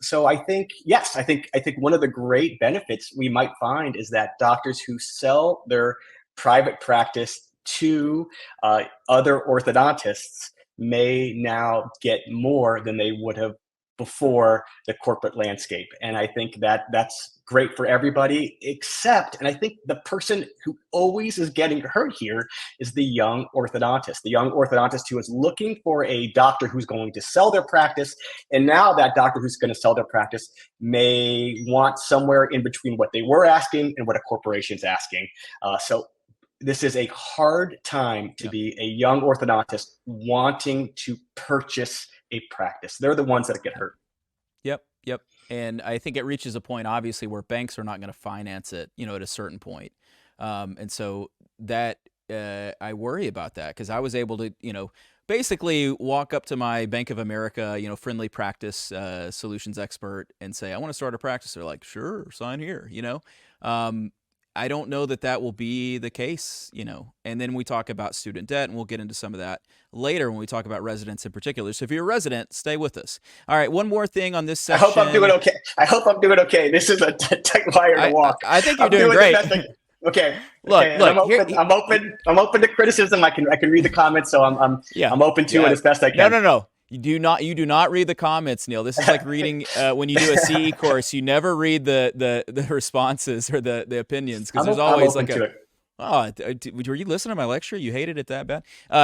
[SPEAKER 2] So I think, yes, I think one of the great benefits we might find is that doctors who sell their private practice to other orthodontists may now get more than they would have before the corporate landscape. And I think that that's great for everybody, except, and I think the person who always is getting hurt here is the young orthodontist who is looking for a doctor who's going to sell their practice. And now that doctor who's going to sell their practice may want somewhere in between what they were asking and what a corporation's asking. So this is a hard time to
[SPEAKER 1] Yeah.
[SPEAKER 2] be a young orthodontist wanting to purchase a practice. They're the ones that get hurt.
[SPEAKER 1] Yep, yep. And I think it reaches a point, obviously, where banks are not going to finance it, at a certain point. And so that I worry about that because I was able to, basically walk up to my Bank of America, friendly practice solutions expert and say, I want to start a practice. They're like, sure, sign here. I don't know that will be the case, and then we talk about student debt, and we'll get into some of that later when we talk about residents in particular. So if you're a resident, stay with us. All right, one more thing on this
[SPEAKER 2] I
[SPEAKER 1] section.
[SPEAKER 2] hope I'm doing okay. This is a tight wire to walk.
[SPEAKER 1] I think you're
[SPEAKER 2] I'm
[SPEAKER 1] doing great.
[SPEAKER 2] Okay.
[SPEAKER 1] Look,
[SPEAKER 2] okay. I'm open to criticism. I can read the comments, so I'm open to it as best I can.
[SPEAKER 1] No. You do not read the comments, Neil. This is like reading when you do a CE course. You never read the responses or the opinions because there's always like were you listening to my lecture? You hated it that bad?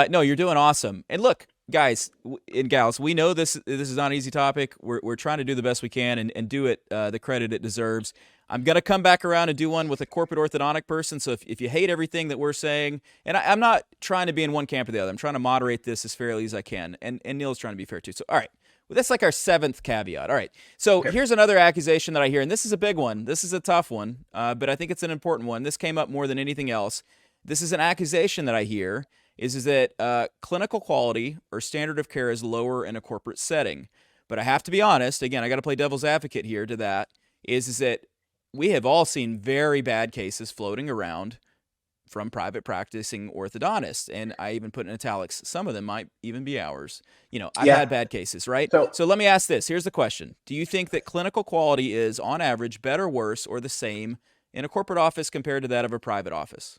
[SPEAKER 1] No, you're doing awesome. And look, guys and gals, we know this is not an easy topic. We're trying to do the best we can and do it the credit it deserves. I'm going to come back around and do one with a corporate orthodontic person. So if you hate everything that we're saying, and I'm not trying to be in one camp or the other. I'm trying to moderate this as fairly as I can. And Neil's trying to be fair too. So, all right. Well, that's like our 7th caveat. All right. So here's another accusation that I hear, and this is a big one. This is a tough one, but I think it's an important one. This came up more than anything else. This is an accusation that I hear is that clinical quality or standard of care is lower in a corporate setting. But I have to be honest, again, I got to play devil's advocate here to that, is that we have all seen very bad cases floating around from private practicing orthodontists. And I even put in italics, some of them might even be ours. I've
[SPEAKER 2] Yeah.
[SPEAKER 1] had bad cases, right?
[SPEAKER 2] So
[SPEAKER 1] So let me ask this. Here's the question. Do you think that clinical quality is, on average, better, worse, or the same in a corporate office compared to that of a private office?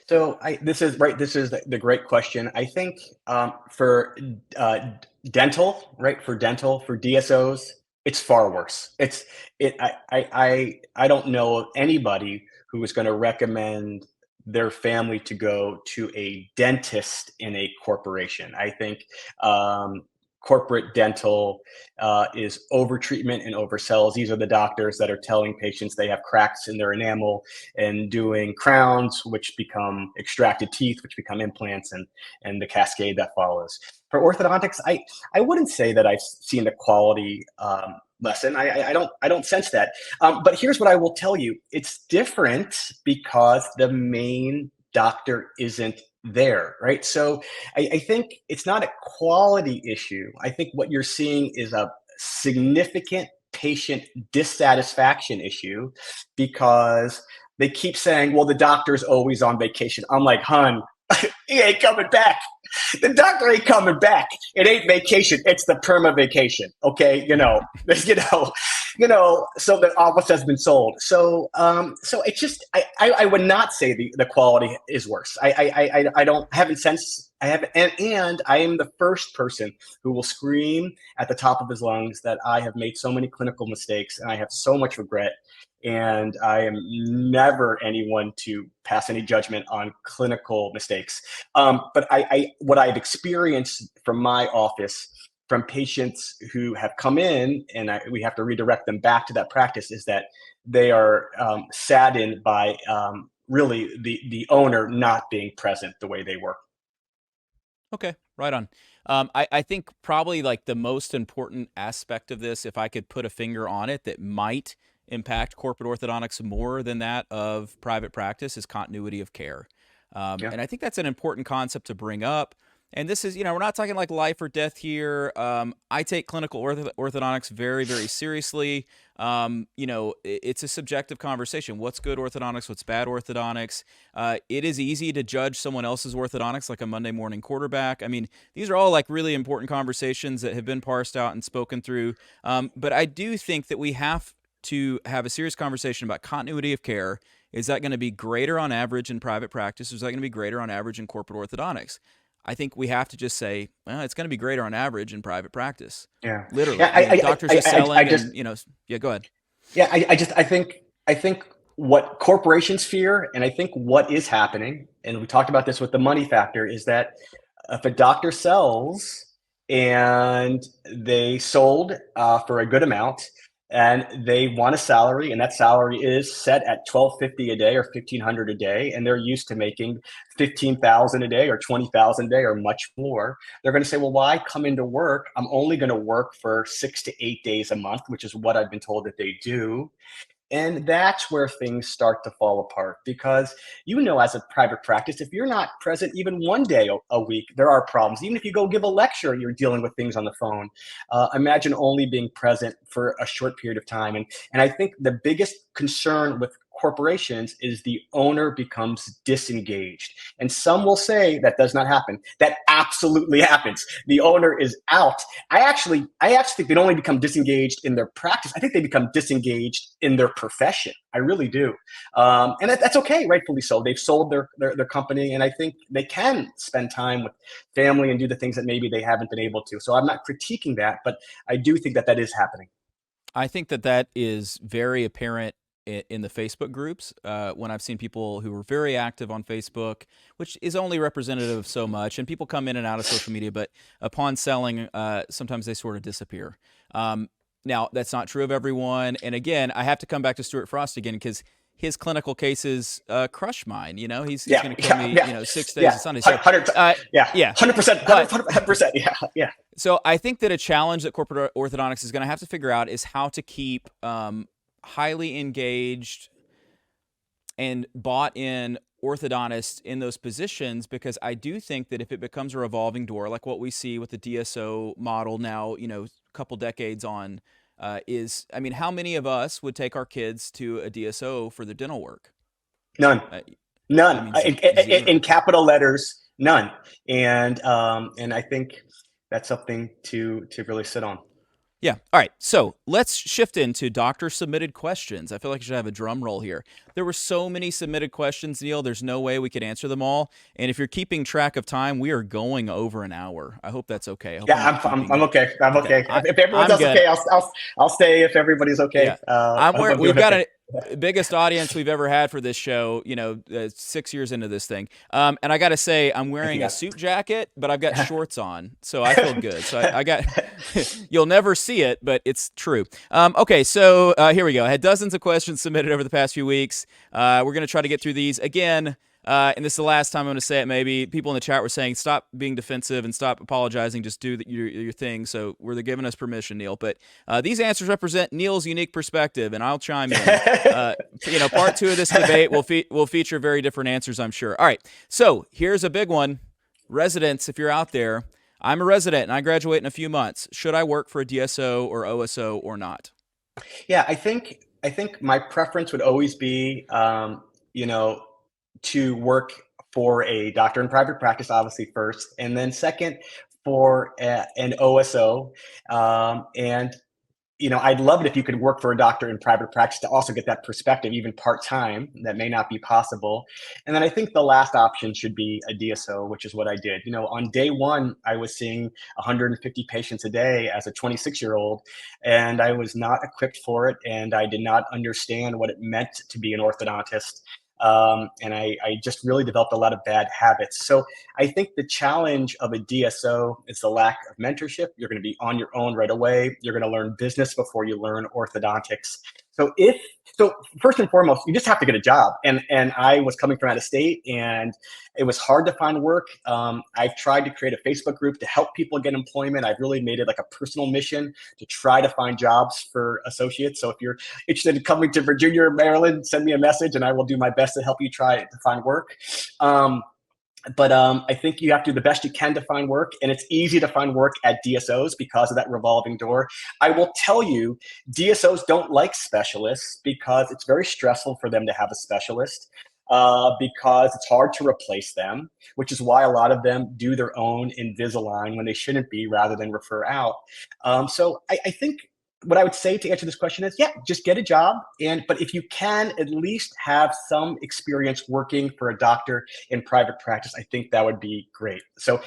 [SPEAKER 2] this is right. This is the great question. I think for uh, dental, right? For DSOs, it's far worse. I don't know of anybody who is going to recommend their family to go to a dentist in a corporation. I think um, corporate dental is over treatment and oversells. These are the doctors that are telling patients they have cracks in their enamel and doing crowns, which become extracted teeth, which become implants, and the cascade that follows. For orthodontics, I wouldn't say that I've seen the quality lessen. I don't sense that. But here's what I will tell you: it's different because the main doctor isn't there, right? So I think it's not a quality issue. I think what you're seeing is a significant patient dissatisfaction issue because they keep saying, well, the doctor's always on vacation. I'm like, hun, he ain't coming back. The doctor ain't coming back. It ain't vacation. It's the perma vacation. Okay. So the office has been sold. So it's just, I would not say the quality is worse. I don't, haven't sensed, I haven't, and I am the first person who will scream at the top of his lungs that I have made so many clinical mistakes and I have so much regret, and I am never anyone to pass any judgment on clinical mistakes. But what I've experienced from my office, from patients who have come in, and we have to redirect them back to that practice, is that they are saddened by really the owner not being present the way they were.
[SPEAKER 1] Okay, right on. I think probably like the most important aspect of this, if I could put a finger on it, that might impact corporate orthodontics more than that of private practice, is continuity of care.
[SPEAKER 2] Yeah.
[SPEAKER 1] And I think that's an important concept to bring up. And this is, we're not talking like life or death here. I take clinical orthodontics very, very seriously. It's a subjective conversation. What's good orthodontics? What's bad orthodontics? It is easy to judge someone else's orthodontics like a Monday morning quarterback. I mean, these are all like really important conversations that have been parsed out and spoken through. But I do think that we have to have a serious conversation about continuity of care. Is that going to be greater on average in private practice? Or is that going to be greater on average in corporate orthodontics? I think we have to just say, well, it's going to be greater on average in private practice.
[SPEAKER 2] Yeah.
[SPEAKER 1] Literally.
[SPEAKER 2] Yeah.
[SPEAKER 1] I mean, doctors are
[SPEAKER 2] I
[SPEAKER 1] selling
[SPEAKER 2] just,
[SPEAKER 1] and, yeah, go ahead.
[SPEAKER 2] yeah, I think what corporations fear, and I think what is happening, and we talked about this with the money factor, is that if a doctor sells and they sold for a good amount and they want a salary, and that salary is set at 1250 a day or 1500 a day, and they're used to making 15,000 a day or 20,000 a day or much more, they're going to say, well, why come into work? I'm only going to work for 6 to 8 days a month, which is what I've been told that they do. And that's where things start to fall apart because, as a private practice, if you're not present even one day a week, there are problems. Even if you go give a lecture, you're dealing with things on the phone. Imagine only being present for a short period of time. And I think the biggest concern with corporations is the owner becomes disengaged. And some will say that does not happen. That absolutely happens. The owner is out. I actually think they don't only become disengaged in their practice. I think they become disengaged in their profession. I really do, and that's okay, rightfully so. They've sold their company, and I think they can spend time with family and do the things that maybe they haven't been able to. So I'm not critiquing that, but I do think that is happening.
[SPEAKER 1] I think that is very apparent in the Facebook groups when I've seen people who are very active on Facebook, which is only representative of so much. And people come in and out of social media, but upon selling, sometimes they sort of disappear. Now, that's not true of everyone. And again, I have to come back to Stuart Frost again because his clinical cases crush mine. He's
[SPEAKER 2] Yeah,
[SPEAKER 1] going to kill me,
[SPEAKER 2] yeah,
[SPEAKER 1] 6 days
[SPEAKER 2] yeah,
[SPEAKER 1] of Sunday. So,
[SPEAKER 2] yeah,
[SPEAKER 1] yeah.
[SPEAKER 2] 100%,
[SPEAKER 1] But
[SPEAKER 2] 100%, yeah, yeah.
[SPEAKER 1] so I think that a challenge that corporate orthodontics is going to have to figure out is how to keep highly engaged and bought in orthodontists in those positions, because I do think that if it becomes a revolving door, like what we see with the DSO model now, couple decades on is, I mean, how many of us would take our kids to a DSO for their dental work?
[SPEAKER 2] None.
[SPEAKER 1] Uh, I
[SPEAKER 2] None.
[SPEAKER 1] mean,
[SPEAKER 2] In
[SPEAKER 1] zero.
[SPEAKER 2] capital letters, none. And I think that's something to really sit on.
[SPEAKER 1] Yeah. All right. So let's shift into doctor submitted questions. I feel like I should have a drum roll here. There were so many submitted questions, Neal. There's no way we could answer them all. And if you're keeping track of time, we are going over an hour. I hope that's okay. I hope I'm
[SPEAKER 2] Yeah,
[SPEAKER 1] not
[SPEAKER 2] I'm
[SPEAKER 1] keeping.
[SPEAKER 2] okay. I'm
[SPEAKER 1] Okay.
[SPEAKER 2] okay. If everyone
[SPEAKER 1] I'm
[SPEAKER 2] else
[SPEAKER 1] good.
[SPEAKER 2] okay, I'll stay if everybody's
[SPEAKER 1] Yeah.
[SPEAKER 2] okay. I hope I'm
[SPEAKER 1] We've
[SPEAKER 2] doing
[SPEAKER 1] got
[SPEAKER 2] okay.
[SPEAKER 1] a biggest audience we've ever had for this show, 6 years into this thing. And I got to say, I'm
[SPEAKER 2] Thank you,
[SPEAKER 1] wearing a
[SPEAKER 2] guys.
[SPEAKER 1] suit jacket, but I've got shorts on, so I feel good. So I got, you'll never see it, but it's true. Okay, so here we go. I had dozens of questions submitted over the past few weeks. We're going to try to get through these again. And this is the last time I'm going to say it. Maybe people in the chat were saying, "Stop being defensive and stop apologizing. Just do your thing." So they're giving us permission, Neal. But these answers represent Neal's unique perspective, and I'll chime in. Part two of this debate will feature very different answers, I'm sure. All right. So here's a big one. Residents, if you're out there, I'm a resident and I graduate in a few months. Should I work for a DSO or OSO or not?
[SPEAKER 2] Yeah, I think my preference would always be, to work for a doctor in private practice, obviously first, and then second for an OSO. And I'd love it if you could work for a doctor in private practice to also get that perspective, even part time. That may not be possible. And then I think the last option should be a DSO, which is what I did. On day one, I was seeing 150 patients a day as a 26-year-old, and I was not equipped for it, and I did not understand what it meant to be an orthodontist. And I just really developed a lot of bad habits. So I think the challenge of a DSO is the lack of mentorship. You're going to be on your own right away. You're going to learn business before you learn orthodontics. So first and foremost, you just have to get a job. And I was coming from out of state, and it was hard to find work. I've tried to create a Facebook group to help people get employment. I've really made it like a personal mission to try to find jobs for associates. So if you're interested in coming to Virginia or Maryland, send me a message, and I will do my best to help you try to find work. But I think you have to do the best you can to find work, and it's easy to find work at DSOs because of that revolving door. I will tell you, DSOs don't like specialists because it's very stressful for them to have a specialist. Because it's hard to replace them, which is why a lot of them do their own Invisalign when they shouldn't be, rather than refer out. So I think what I would say to answer this question is, yeah, just get a job. But if you can at least have some experience working for a doctor in private practice, I think that would be great. So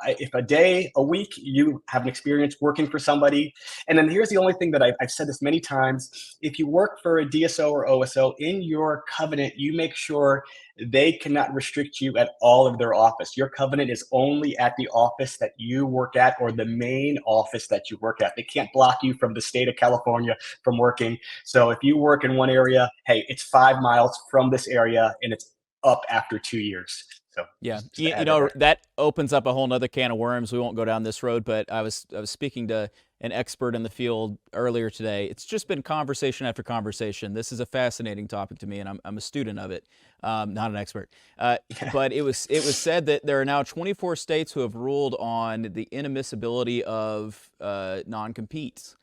[SPEAKER 2] if a day, a week, you have an experience working for somebody, and then here's the only thing that I've said this many times: if you work for a DSO or OSO, in your covenant, you make sure they cannot restrict you at all of their office. Your covenant is only at the office that you work at, or the main office that you work at. They can't block you from the state of California from working. So if you work in one area, hey, it's 5 miles from this area, and it's up after 2 years. So
[SPEAKER 1] Yeah,
[SPEAKER 2] just to add that there.
[SPEAKER 1] that opens up a whole nother can of worms. We won't go down this road, but I was speaking to an expert in the field earlier today. It's just been conversation after conversation. This is a fascinating topic to me, and I'm a student of it, not an expert. But it was said that there are now 24 states who have ruled on the inadmissibility of non-competes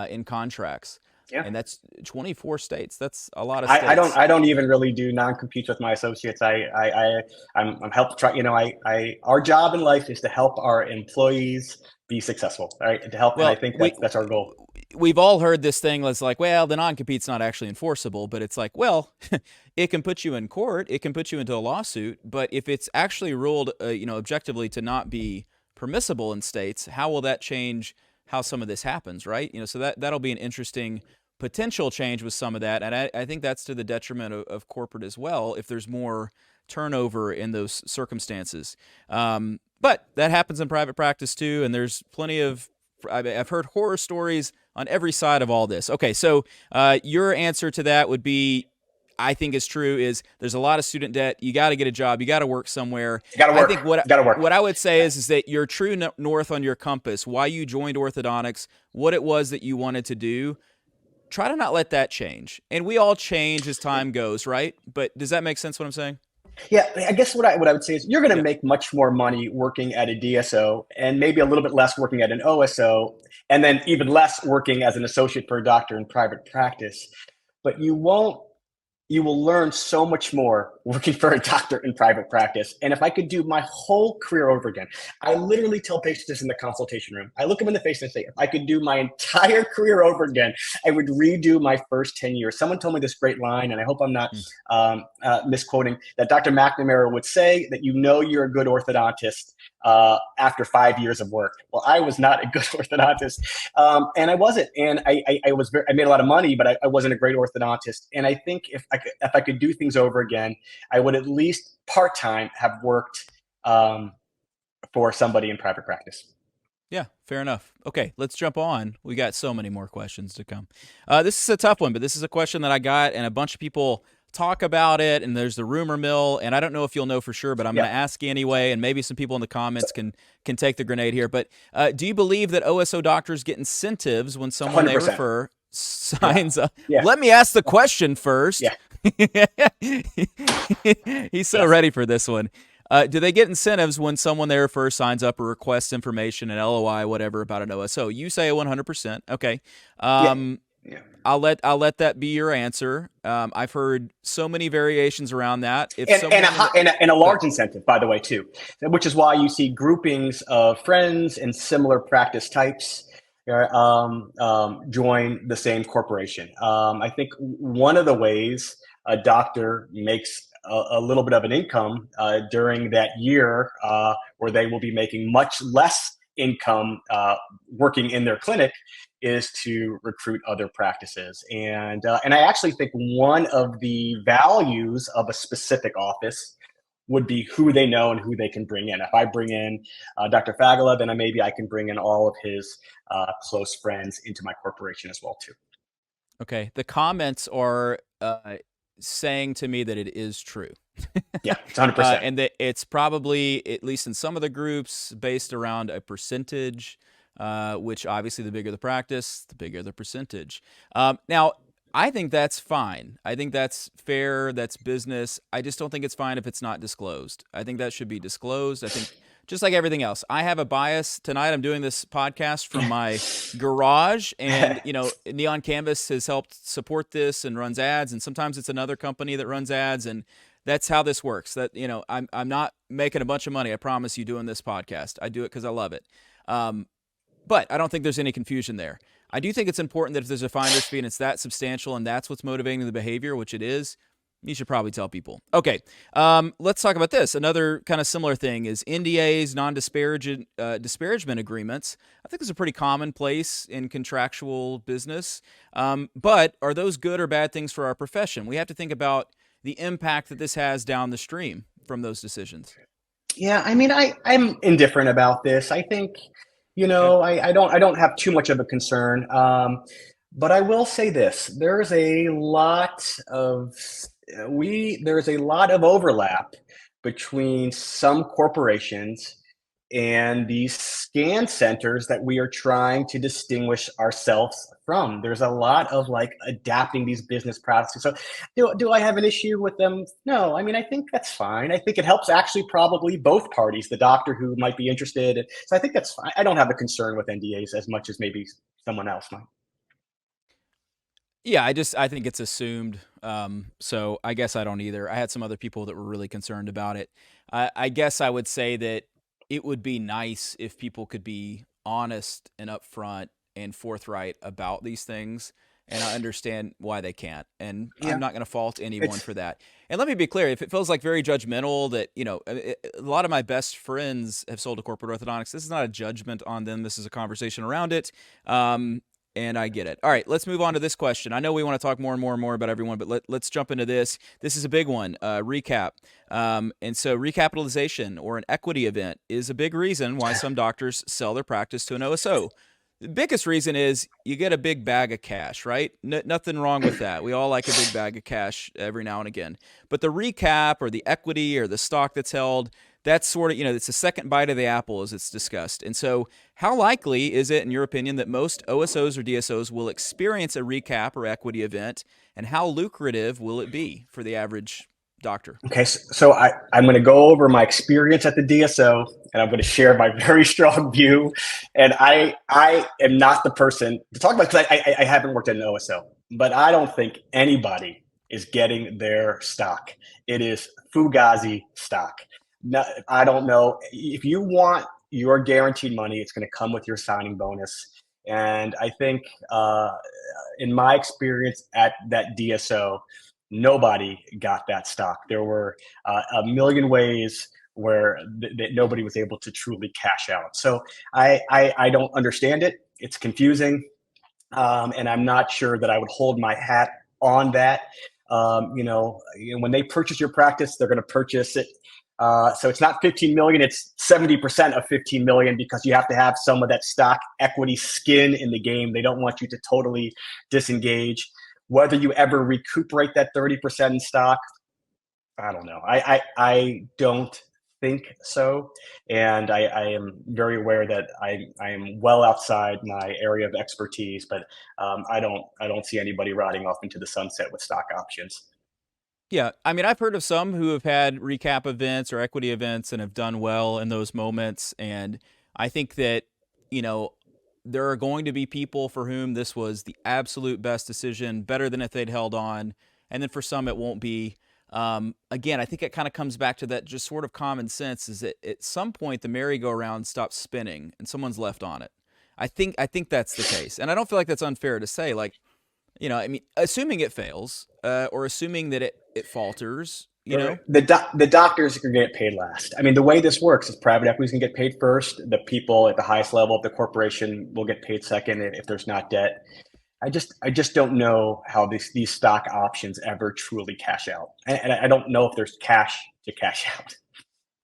[SPEAKER 1] in contracts.
[SPEAKER 2] Yeah.
[SPEAKER 1] And that's 24 states. That's a lot of states.
[SPEAKER 2] I don't even really do non-competes with my associates. I'm help try. Our job in life is to help our employees be successful, right? And to help, and I
[SPEAKER 1] Well,
[SPEAKER 2] think
[SPEAKER 1] we
[SPEAKER 2] that's our goal.
[SPEAKER 1] we've all heard this thing that's like, well, the non-compete's not actually enforceable, but it's like, well, it can put you in court, it can put you into a lawsuit, but if it's actually ruled, objectively to not be permissible in states, how will that change how some of this happens, right? So that'll be an interesting potential change with some of that, and I think that's to the detriment of corporate as well if there's more turnover in those circumstances. But that happens in private practice too, and there's plenty of I've heard horror stories on every side of all this. Okay, so your answer to that would be, I think is true, is there's a lot of student debt. You got to get a job. You got to work somewhere.
[SPEAKER 2] You got to
[SPEAKER 1] I
[SPEAKER 2] work.
[SPEAKER 1] think
[SPEAKER 2] You got to work.
[SPEAKER 1] what I would say is that your true north on your compass, why you joined orthodontics, what it was that you wanted to do, try to not let that change. And we all change as time goes, right? But does that make sense what I'm saying?
[SPEAKER 2] Yeah, I guess what I would say is you're going to
[SPEAKER 1] Yeah.
[SPEAKER 2] make much more money working at a DSO and maybe a little bit less working at an OSO, and then even less working as an associate for a doctor in private practice. But you will learn so much more working for a doctor in private practice. And if I could do my whole career over again, I literally tell patients this in the consultation room. I look them in the face and say, if I could do my entire career over again, I would redo my first 10 years. Someone told me this great line, and I hope I'm not
[SPEAKER 1] Mm.
[SPEAKER 2] misquoting, that Dr. McNamara would say that you know you're a good orthodontist after 5 years of work. Well, I was not a good orthodontist, and I wasn't. And I made a lot of money, but I wasn't a great orthodontist. And I think if I could do things over again, I would at least part time have worked for somebody in private practice.
[SPEAKER 1] Yeah, fair enough. Okay, let's jump on. We got so many more questions to come. This is a tough one, but this is a question that I got, and a bunch of people talk about it, and there's the rumor mill, and I don't know if you'll know for sure, but I'm going to ask you anyway, and maybe some people in the comments can take the grenade here. But do you believe that OSO doctors get incentives when someone
[SPEAKER 2] 100%.
[SPEAKER 1] they refer signs up?
[SPEAKER 2] Yeah.
[SPEAKER 1] Let me ask the question first.
[SPEAKER 2] Yeah.
[SPEAKER 1] He's so ready for this one. Do they get incentives when someone they refer signs up or requests information, an LOI, whatever, about an OSO? You say 100%. Okay.
[SPEAKER 2] Yeah.
[SPEAKER 1] I'll let that be your answer. I've heard so many variations around that. If
[SPEAKER 2] And a large incentive, by the way, too, which is why you see groupings of friends and similar practice types join the same corporation. I think one of the ways a doctor makes a little bit of an income during that year where they will be making much less income working in their clinic is to recruit other practices. And I actually think one of the values of a specific office would be who they know and who they can bring in. If I bring in Dr. Fagala, then maybe I can bring in all of his close friends into my corporation as well, too.
[SPEAKER 1] Okay. The comments are saying to me that it is true.
[SPEAKER 2] Yeah, it's 100%.
[SPEAKER 1] And that it's probably, at least in some of the groups, based around a percentage, which obviously the bigger the practice, the bigger the percentage. Now, I think that's fine. I think that's fair. That's business. I just don't think it's fine if it's not disclosed. I think that should be disclosed. I think just like everything else, I have a bias. Tonight I'm doing this podcast from my garage, and Neon Canvas has helped support this and runs ads, and sometimes it's another company that runs ads, and that's how this works. That I'm not making a bunch of money, I promise you, doing this podcast. I do it because I love it. But I don't think there's any confusion there. I do think it's important that if there's a finder's fee and it's that substantial and that's what's motivating the behavior, which it is, you should probably tell people. Okay, let's talk about this. Another kind of similar thing is NDAs, non-disparagement agreements. I think it's a pretty commonplace in contractual business. But are those good or bad things for our profession? We have to think about the impact that this has down the stream from those decisions.
[SPEAKER 2] Yeah, I mean, I'm indifferent about this. I think, I don't have too much of a concern. But I will say this: there's a lot of overlap between some corporations and these scan centers that we are trying to distinguish ourselves from. There's a lot of adapting these business practices. So do I have an issue with them? No. I mean, I think that's fine. I think it helps actually probably both parties, the doctor who might be interested. So I think that's fine. I don't have a concern with NDAs as much as maybe someone else might.
[SPEAKER 1] Yeah, I think it's assumed. So I guess I don't either. I had some other people that were really concerned about it. I guess I would say that it would be nice if people could be honest and upfront and forthright about these things. And I understand why they can't. And I'm not going to fault anyone for that. And let me be clear, if it feels like very judgmental that, a lot of my best friends have sold to Corporate Orthodontics. This is not a judgment on them. This is a conversation around it. And I get it. All right, let's move on to this question. I know we want to talk more and more and more about everyone, but let's jump into this. This is a big one, recap. And so recapitalization or an equity event is a big reason why some doctors sell their practice to an OSO. The biggest reason is you get a big bag of cash, right? Nothing wrong with that. We all like a big bag of cash every now and again. But the recap or the equity or the stock that's held, that's sort of, it's a second bite of the apple as it's discussed. And so how likely is it, in your opinion, that most OSOs or DSOs will experience a recap or equity event, and how lucrative will it be for the average doctor?
[SPEAKER 2] Okay, so I'm going to go over my experience at the DSO, and I'm going to share my very strong view. And I am not the person to talk about because I haven't worked at an OSO, but I don't think anybody is getting their stock. It is Fugazi stock. No, I don't know if you want your guaranteed money. It's going to come with your signing bonus, and I think in my experience at that DSO, nobody got that stock. There were a million ways where nobody was able to truly cash out. So I don't understand it. It's confusing, and I'm not sure that I would hold my hat on that. When they purchase your practice, they're going to purchase it. So it's not 15 million; it's 70% of 15 million because you have to have some of that stock equity skin in the game. They don't want you to totally disengage. Whether you ever recuperate that 30% in stock, I don't know. I don't think so, and I am very aware that I am well outside my area of expertise, but I don't see anybody riding off into the sunset with stock options.
[SPEAKER 1] Yeah, I mean, I've heard of some who have had recap events or equity events and have done well in those moments, and I think that you know there are going to be people for whom this was the absolute best decision, better than if they'd held on, and then for some it won't be. Again, I think it kind of comes back to that just sort of common sense is that at some point the merry-go-round stops spinning and someone's left on it. I think that's the case, and I don't feel like that's unfair to say. Like, I mean, assuming it fails, or assuming that it falters,
[SPEAKER 2] The doctors are going to get paid last. I mean, the way this works is private equity is going to get paid first. The people at the highest level of the corporation will get paid second if there's not debt. I just don't know how these stock options ever truly cash out, and I don't know if there's cash to cash out.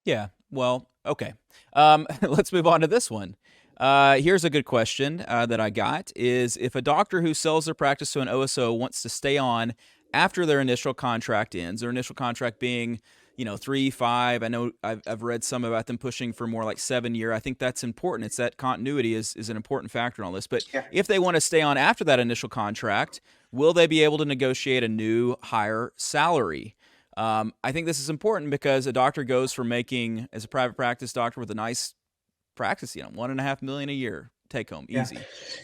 [SPEAKER 1] yeah. Well, okay. Let's move on to this one. Here's a good question that I got: is if a doctor who sells their practice to an OSO wants to stay on after their initial contract ends, their initial contract being 3, 5. I know I've read some about them pushing for more like 7 year. I think that's important. It's that continuity is an important factor in all this. But
[SPEAKER 2] Yeah.
[SPEAKER 1] if they want to stay on after that initial contract, will they be able to negotiate a new higher salary? I think this is important because a doctor goes from making, as a private practice doctor with a nice practice, 1.5 million a year take home,
[SPEAKER 2] Yeah.
[SPEAKER 1] easy,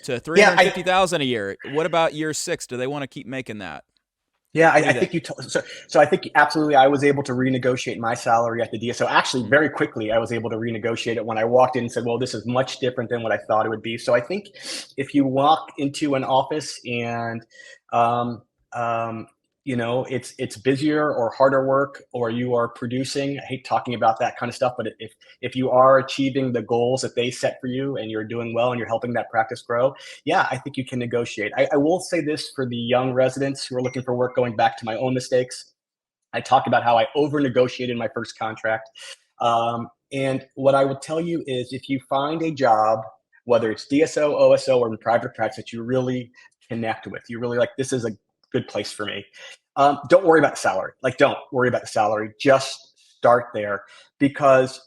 [SPEAKER 1] to three
[SPEAKER 2] Yeah,
[SPEAKER 1] hundred fifty thousand a year. What about year 6? Do they want to keep making that?
[SPEAKER 2] yeah,
[SPEAKER 1] What do
[SPEAKER 2] I
[SPEAKER 1] you think?
[SPEAKER 2] think so. I think absolutely, I was able to renegotiate my salary at the DSO. Actually,
[SPEAKER 1] Mm.
[SPEAKER 2] very quickly, I was able to renegotiate it when I walked in and said, "Well, this is much different than what I thought it would be." So I think if you walk into an office and um, um, it's busier or harder work, or you are producing. I hate talking about that kind of stuff, but if you are achieving the goals that they set for you and you're doing well and you're helping that practice grow, yeah, I think you can negotiate. I will say this for the young residents who are looking for work, going back to my own mistakes. I talked about how I over negotiated my first contract. And what I would tell you is if you find a job, whether it's DSO, OSO, or in private practice that you really connect with, you really like, this is a good place for me. Don't worry about the salary. Like, don't worry about the salary. Just start there because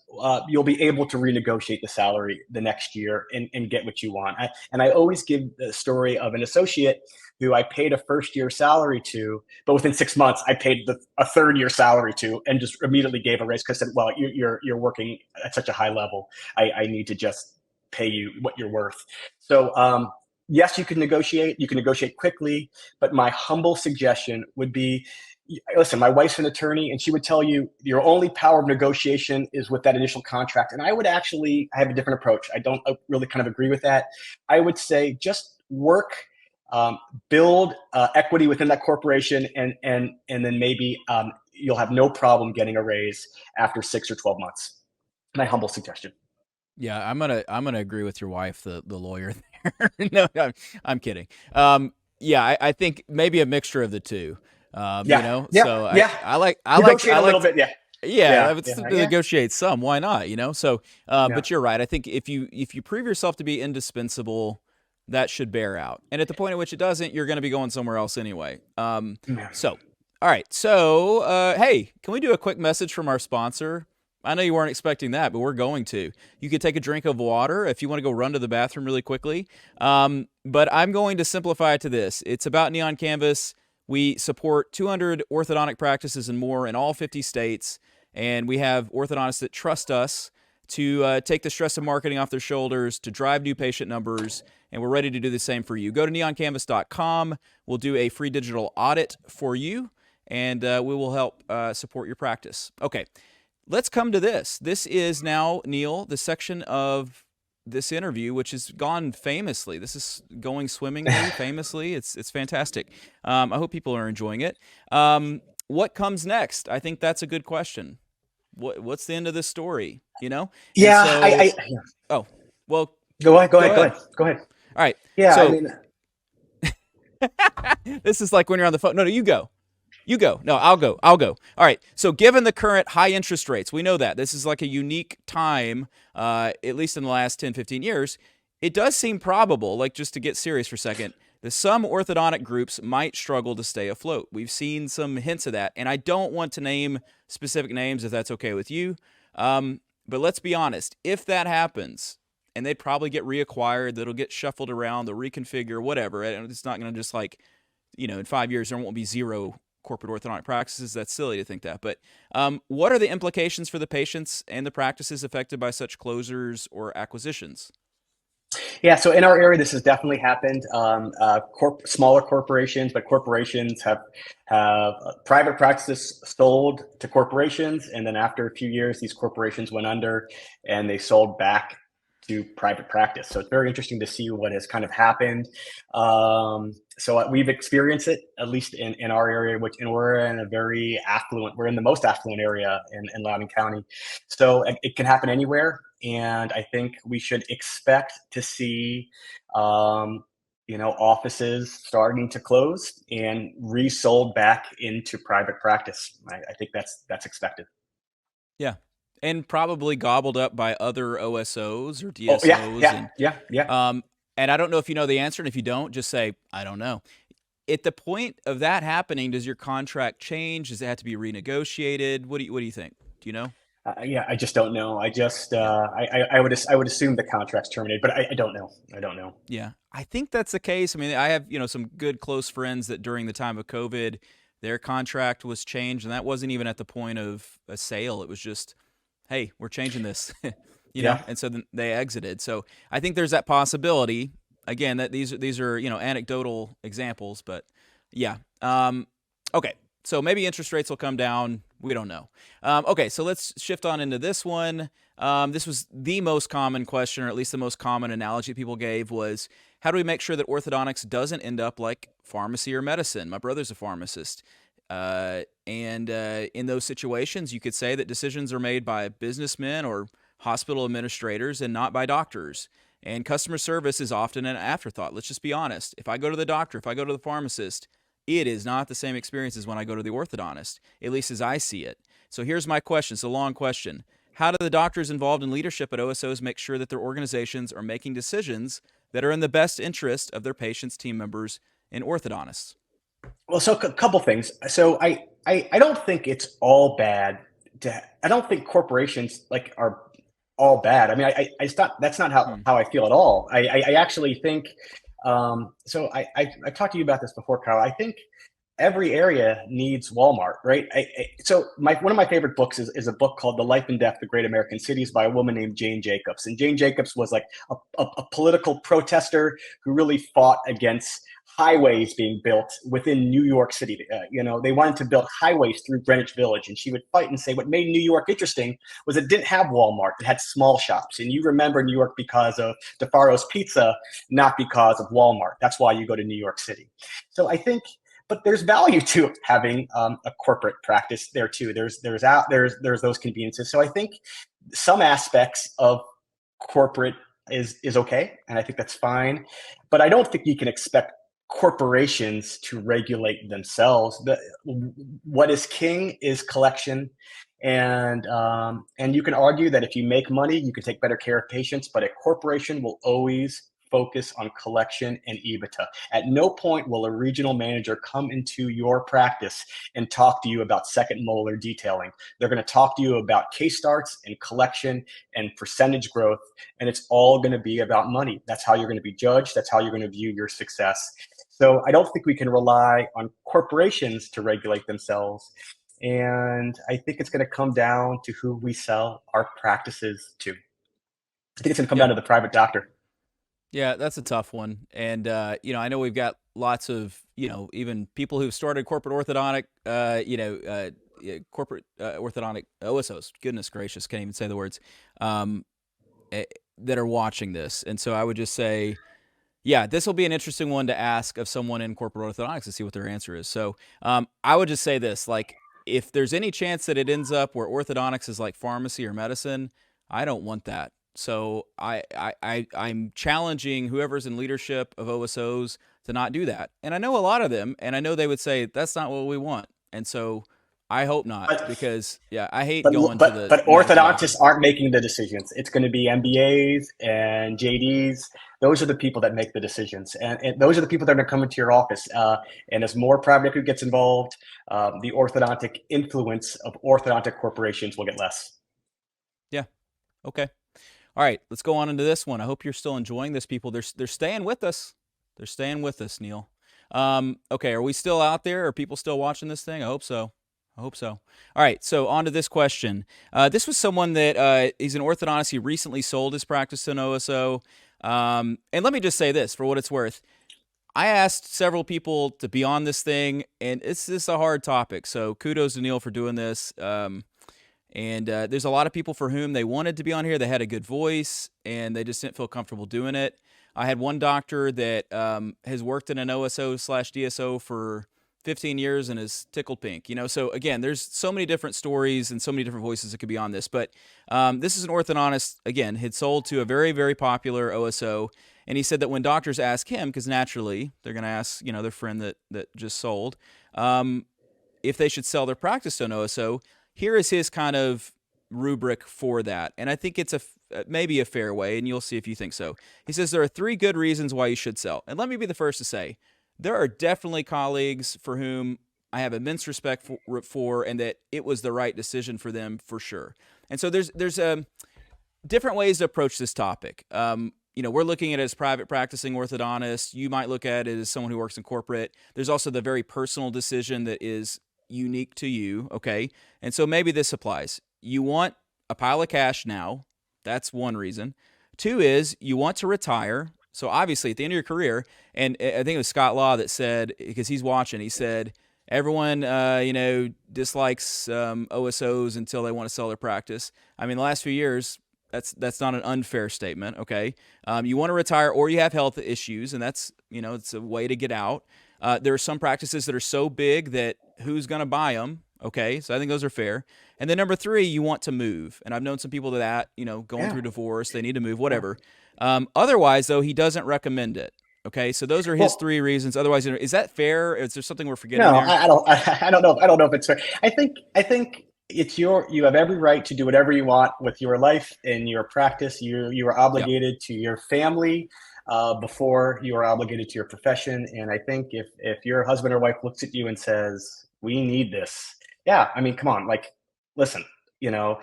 [SPEAKER 2] you'll be able to renegotiate the salary the next year and get what you want. And I always give the story of an associate who I paid a first year salary to, but within 6 months I paid a third year salary to, and just immediately gave a raise because I said, "Well, you're working at such a high level. I need to just pay you what you're worth." So yes, you can negotiate. You can negotiate quickly, but my humble suggestion would be, listen, my wife's an attorney, and she would tell you your only power of negotiation is with that initial contract. And I would actually have a different approach. I don't really kind of agree with that. I would say just work, um, build equity within that corporation, and then maybe you'll have no problem getting a raise after 6 or 12 months. My humble suggestion.
[SPEAKER 1] Yeah, I'm gonna agree with your wife, the lawyer there. No, I'm kidding. Yeah, I think maybe a mixture of the two.
[SPEAKER 2] Yeah, yeah,
[SPEAKER 1] So I
[SPEAKER 2] yeah.
[SPEAKER 1] I like I like
[SPEAKER 2] Negotiate
[SPEAKER 1] I
[SPEAKER 2] a little
[SPEAKER 1] like
[SPEAKER 2] bit. Yeah,
[SPEAKER 1] yeah,
[SPEAKER 2] yeah,
[SPEAKER 1] if it's
[SPEAKER 2] yeah,
[SPEAKER 1] to
[SPEAKER 2] yeah,
[SPEAKER 1] negotiate some, why not? So,
[SPEAKER 2] yeah.
[SPEAKER 1] but you're right. I think if you prove yourself to be indispensable, that should bear out. And at the point at which it doesn't, you're going to be going somewhere else anyway.
[SPEAKER 2] Yeah.
[SPEAKER 1] So, all right. So, hey, can we do a quick message from our sponsor? I know you weren't expecting that, but we're going to. You could take a drink of water if you want to go run to the bathroom really quickly. But I'm going to simplify it to this. It's about Neon Canvas. We support 200 orthodontic practices and more in all 50 states, and we have orthodontists that trust us to take the stress of marketing off their shoulders, to drive new patient numbers, and we're ready to do the same for you. Go to neoncanvas.com. We'll do a free digital audit for you, and we will help support your practice. Okay, let's come to this. This is now, Neal, the section of this interview which has gone famously. This is going swimmingly, famously. It's fantastic. I hope people are enjoying it. What comes next? I think that's a good question. What's the end of this story? You know? And
[SPEAKER 2] Yeah,
[SPEAKER 1] so, oh, well,
[SPEAKER 2] go ahead.
[SPEAKER 1] All right.
[SPEAKER 2] Yeah,
[SPEAKER 1] So,
[SPEAKER 2] I mean,
[SPEAKER 1] this is like when you're on the phone. No, you go. You go. No, I'll go. All right. So given the current high interest rates, we know that this is like a unique time, at least in the last 10, 15 years. It does seem probable, like just to get serious for a second, that some orthodontic groups might struggle to stay afloat. We've seen some hints of that, and I don't want to name specific names if that's okay with you. But let's be honest. If that happens, and they'd probably get reacquired, that'll get shuffled around, they'll reconfigure, whatever. It's not going to just like, in 5 years, there won't be zero corporate orthodontic practices. That's silly to think that. But what are the implications for the patients and the practices affected by such closures or acquisitions?
[SPEAKER 2] yeah. So in our area, this has definitely happened. Smaller corporations, but corporations have private practices sold to corporations, and then after a few years, these corporations went under, and they sold back to private practice. So it's very interesting to see what has kind of happened. So we've experienced it, at least in our area, and we're in we're in the most affluent area in Loudoun County. So it can happen anywhere. And I think we should expect to see, offices starting to close and resold back into private practice. I think that's expected.
[SPEAKER 1] Yeah. And probably gobbled up by other OSOs or
[SPEAKER 2] Oh,
[SPEAKER 1] DSOs.
[SPEAKER 2] yeah.
[SPEAKER 1] And I don't know if you know the answer. And if you don't, just say, I don't know. At the point of that happening, does your contract change? Does it have to be renegotiated? What do you think? Do you know?
[SPEAKER 2] Yeah, I just don't know.
[SPEAKER 1] Yeah.
[SPEAKER 2] I would assume the contract's terminated, but I don't know. I don't know.
[SPEAKER 1] Yeah. I think that's the case. I mean, I have, some good close friends that during the time of COVID, their contract was changed, and that wasn't even at the point of a sale. It was just, hey, we're changing this,
[SPEAKER 2] Yeah.
[SPEAKER 1] and so then they exited. So I think there's that possibility. Again, that these are anecdotal examples, but yeah. Okay, so maybe interest rates will come down. We don't know. Okay, so let's shift on into this one. This was the most common question, or at least the most common analogy people gave was, how do we make sure that orthodontics doesn't end up like pharmacy or medicine? My brother's a pharmacist. And in those situations, you could say that decisions are made by businessmen or hospital administrators and not by doctors. And customer service is often an afterthought. Let's just be honest. If I go to the doctor, if I go to the pharmacist, it is not the same experience as when I go to the orthodontist, at least as I see it. So here's my question. It's a long question. How do the doctors involved in leadership at OSOs make sure that their organizations are making decisions that are in the best interest of their patients, team members, and orthodontists?
[SPEAKER 2] Well, so a couple things. So I don't think it's all bad. I don't think corporations are all bad. I mean, it's not, that's not how I feel at all. I actually think, so I talked to you about this before, Kyle. I think every area needs Walmart, right? So one of my favorite books is a book called The Life and Death of the Great American Cities by a woman named Jane Jacobs. And Jane Jacobs was like a political protester who really fought against highways being built within New York City. They wanted to build highways through Greenwich Village, and she would fight and say what made New York interesting was it didn't have Walmart. It had small shops. And you remember New York because of DeFaro's Pizza, not because of Walmart. That's why you go to New York City. So I think, but there's value to having a corporate practice there too. There's those conveniences. So I think some aspects of corporate is okay, and I think that's fine. But I don't think you can expect corporations to regulate themselves. What is king is collection, and you can argue that if you make money, you can take better care of patients. But a corporation will always focus on collection and EBITDA. At no point will a regional manager come into your practice and talk to you about second molar detailing. They're going to talk to you about case starts and collection and percentage growth, and it's all going to be about money. That's how you're going to be judged. That's how you're going to view your success. So I don't think we can rely on corporations to regulate themselves. And I think it's going to come down to who we sell our practices to. I think it's going to come
[SPEAKER 1] Yeah.
[SPEAKER 2] down to the private doctor.
[SPEAKER 1] Yeah, that's a tough one. And, I know we've got lots of, even people who've started corporate orthodontic, corporate orthodontic OSOs. Goodness gracious, can't even say the words, um, eh, that are watching this. And so I would just say, yeah, this will be an interesting one to ask of someone in corporate orthodontics to see what their answer is. So I would just say this, like, if there's any chance that it ends up where orthodontics is like pharmacy or medicine, I don't want that. So I'm challenging whoever's in leadership of OSOs to not do that. And I know a lot of them, and I know they would say that's not what we want. And so I hope not,
[SPEAKER 2] But
[SPEAKER 1] because yeah, I hate
[SPEAKER 2] but
[SPEAKER 1] going to
[SPEAKER 2] but
[SPEAKER 1] the
[SPEAKER 2] but
[SPEAKER 1] medical doctor.
[SPEAKER 2] orthodontists aren't making the decisions. It's going to be MBAs and JDs. Those are the people that make the decisions, and those are the people that are going to come into your office. And as more private equity gets involved, the orthodontic influence of orthodontic corporations will get less.
[SPEAKER 1] Yeah. Okay. All right, let's go on into this one. I hope you're still enjoying this, people. They're staying with us. They're staying with us, Neal. Okay, are we still out there? Are people still watching this thing? I hope so. I hope so. All right, so on to this question. This was someone that he's an orthodontist. He recently sold his practice to an OSO. And let me just say this, for what it's worth. I asked several people to be on this thing, and it's just a hard topic. So kudos to Neal for doing this. And there's a lot of people for whom they wanted to be on here. They had a good voice, and they just didn't feel comfortable doing it. I had one doctor that has worked in an OSO/DSO for 15 years and is tickled pink. So again, there's so many different stories and so many different voices that could be on this. But this is an orthodontist, again, had sold to a very, very popular OSO. And he said that when doctors ask him, because naturally they're going to ask, their friend that just sold, if they should sell their practice to an OSO, here is his kind of rubric for that. And I think it's maybe a fair way, and you'll see if you think so. He says there are 3 good reasons why you should sell. And let me be the first to say, there are definitely colleagues for whom I have immense respect for and that it was the right decision for them for sure. And so there's different ways to approach this topic. We're looking at it as private practicing orthodontist. You might look at it as someone who works in corporate. There's also the very personal decision that is unique to you, okay? And so maybe this applies. You want a pile of cash now. That's one reason. 2 is you want to retire. So obviously at the end of your career, and I think it was Scott Law that said, because he's watching, he said, everyone, dislikes OSOs until they want to sell their practice. I mean, the last few years, that's not an unfair statement, okay? You want to retire or you have health issues, and that's, it's a way to get out. There are some practices that are so big that who's going to buy them? Okay, so I think those are fair. And then number 3, you want to move. And I've known some people that, going
[SPEAKER 2] Yeah.
[SPEAKER 1] through divorce, they need to move,
[SPEAKER 2] Yeah.
[SPEAKER 1] whatever. Otherwise, though, he doesn't recommend it. Okay, so those are his
[SPEAKER 2] Well,
[SPEAKER 1] 3 reasons. Otherwise, is that fair? Is there something we're forgetting
[SPEAKER 2] no,
[SPEAKER 1] there?
[SPEAKER 2] I don't know. I don't know if it's fair. I think you have every right to do whatever you want with your life and your practice. You are
[SPEAKER 1] Yeah.
[SPEAKER 2] obligated to your family before you are obligated to your profession. And I think if your husband or wife looks at you and says, "We need this," yeah, I mean, come on, like, listen. You know,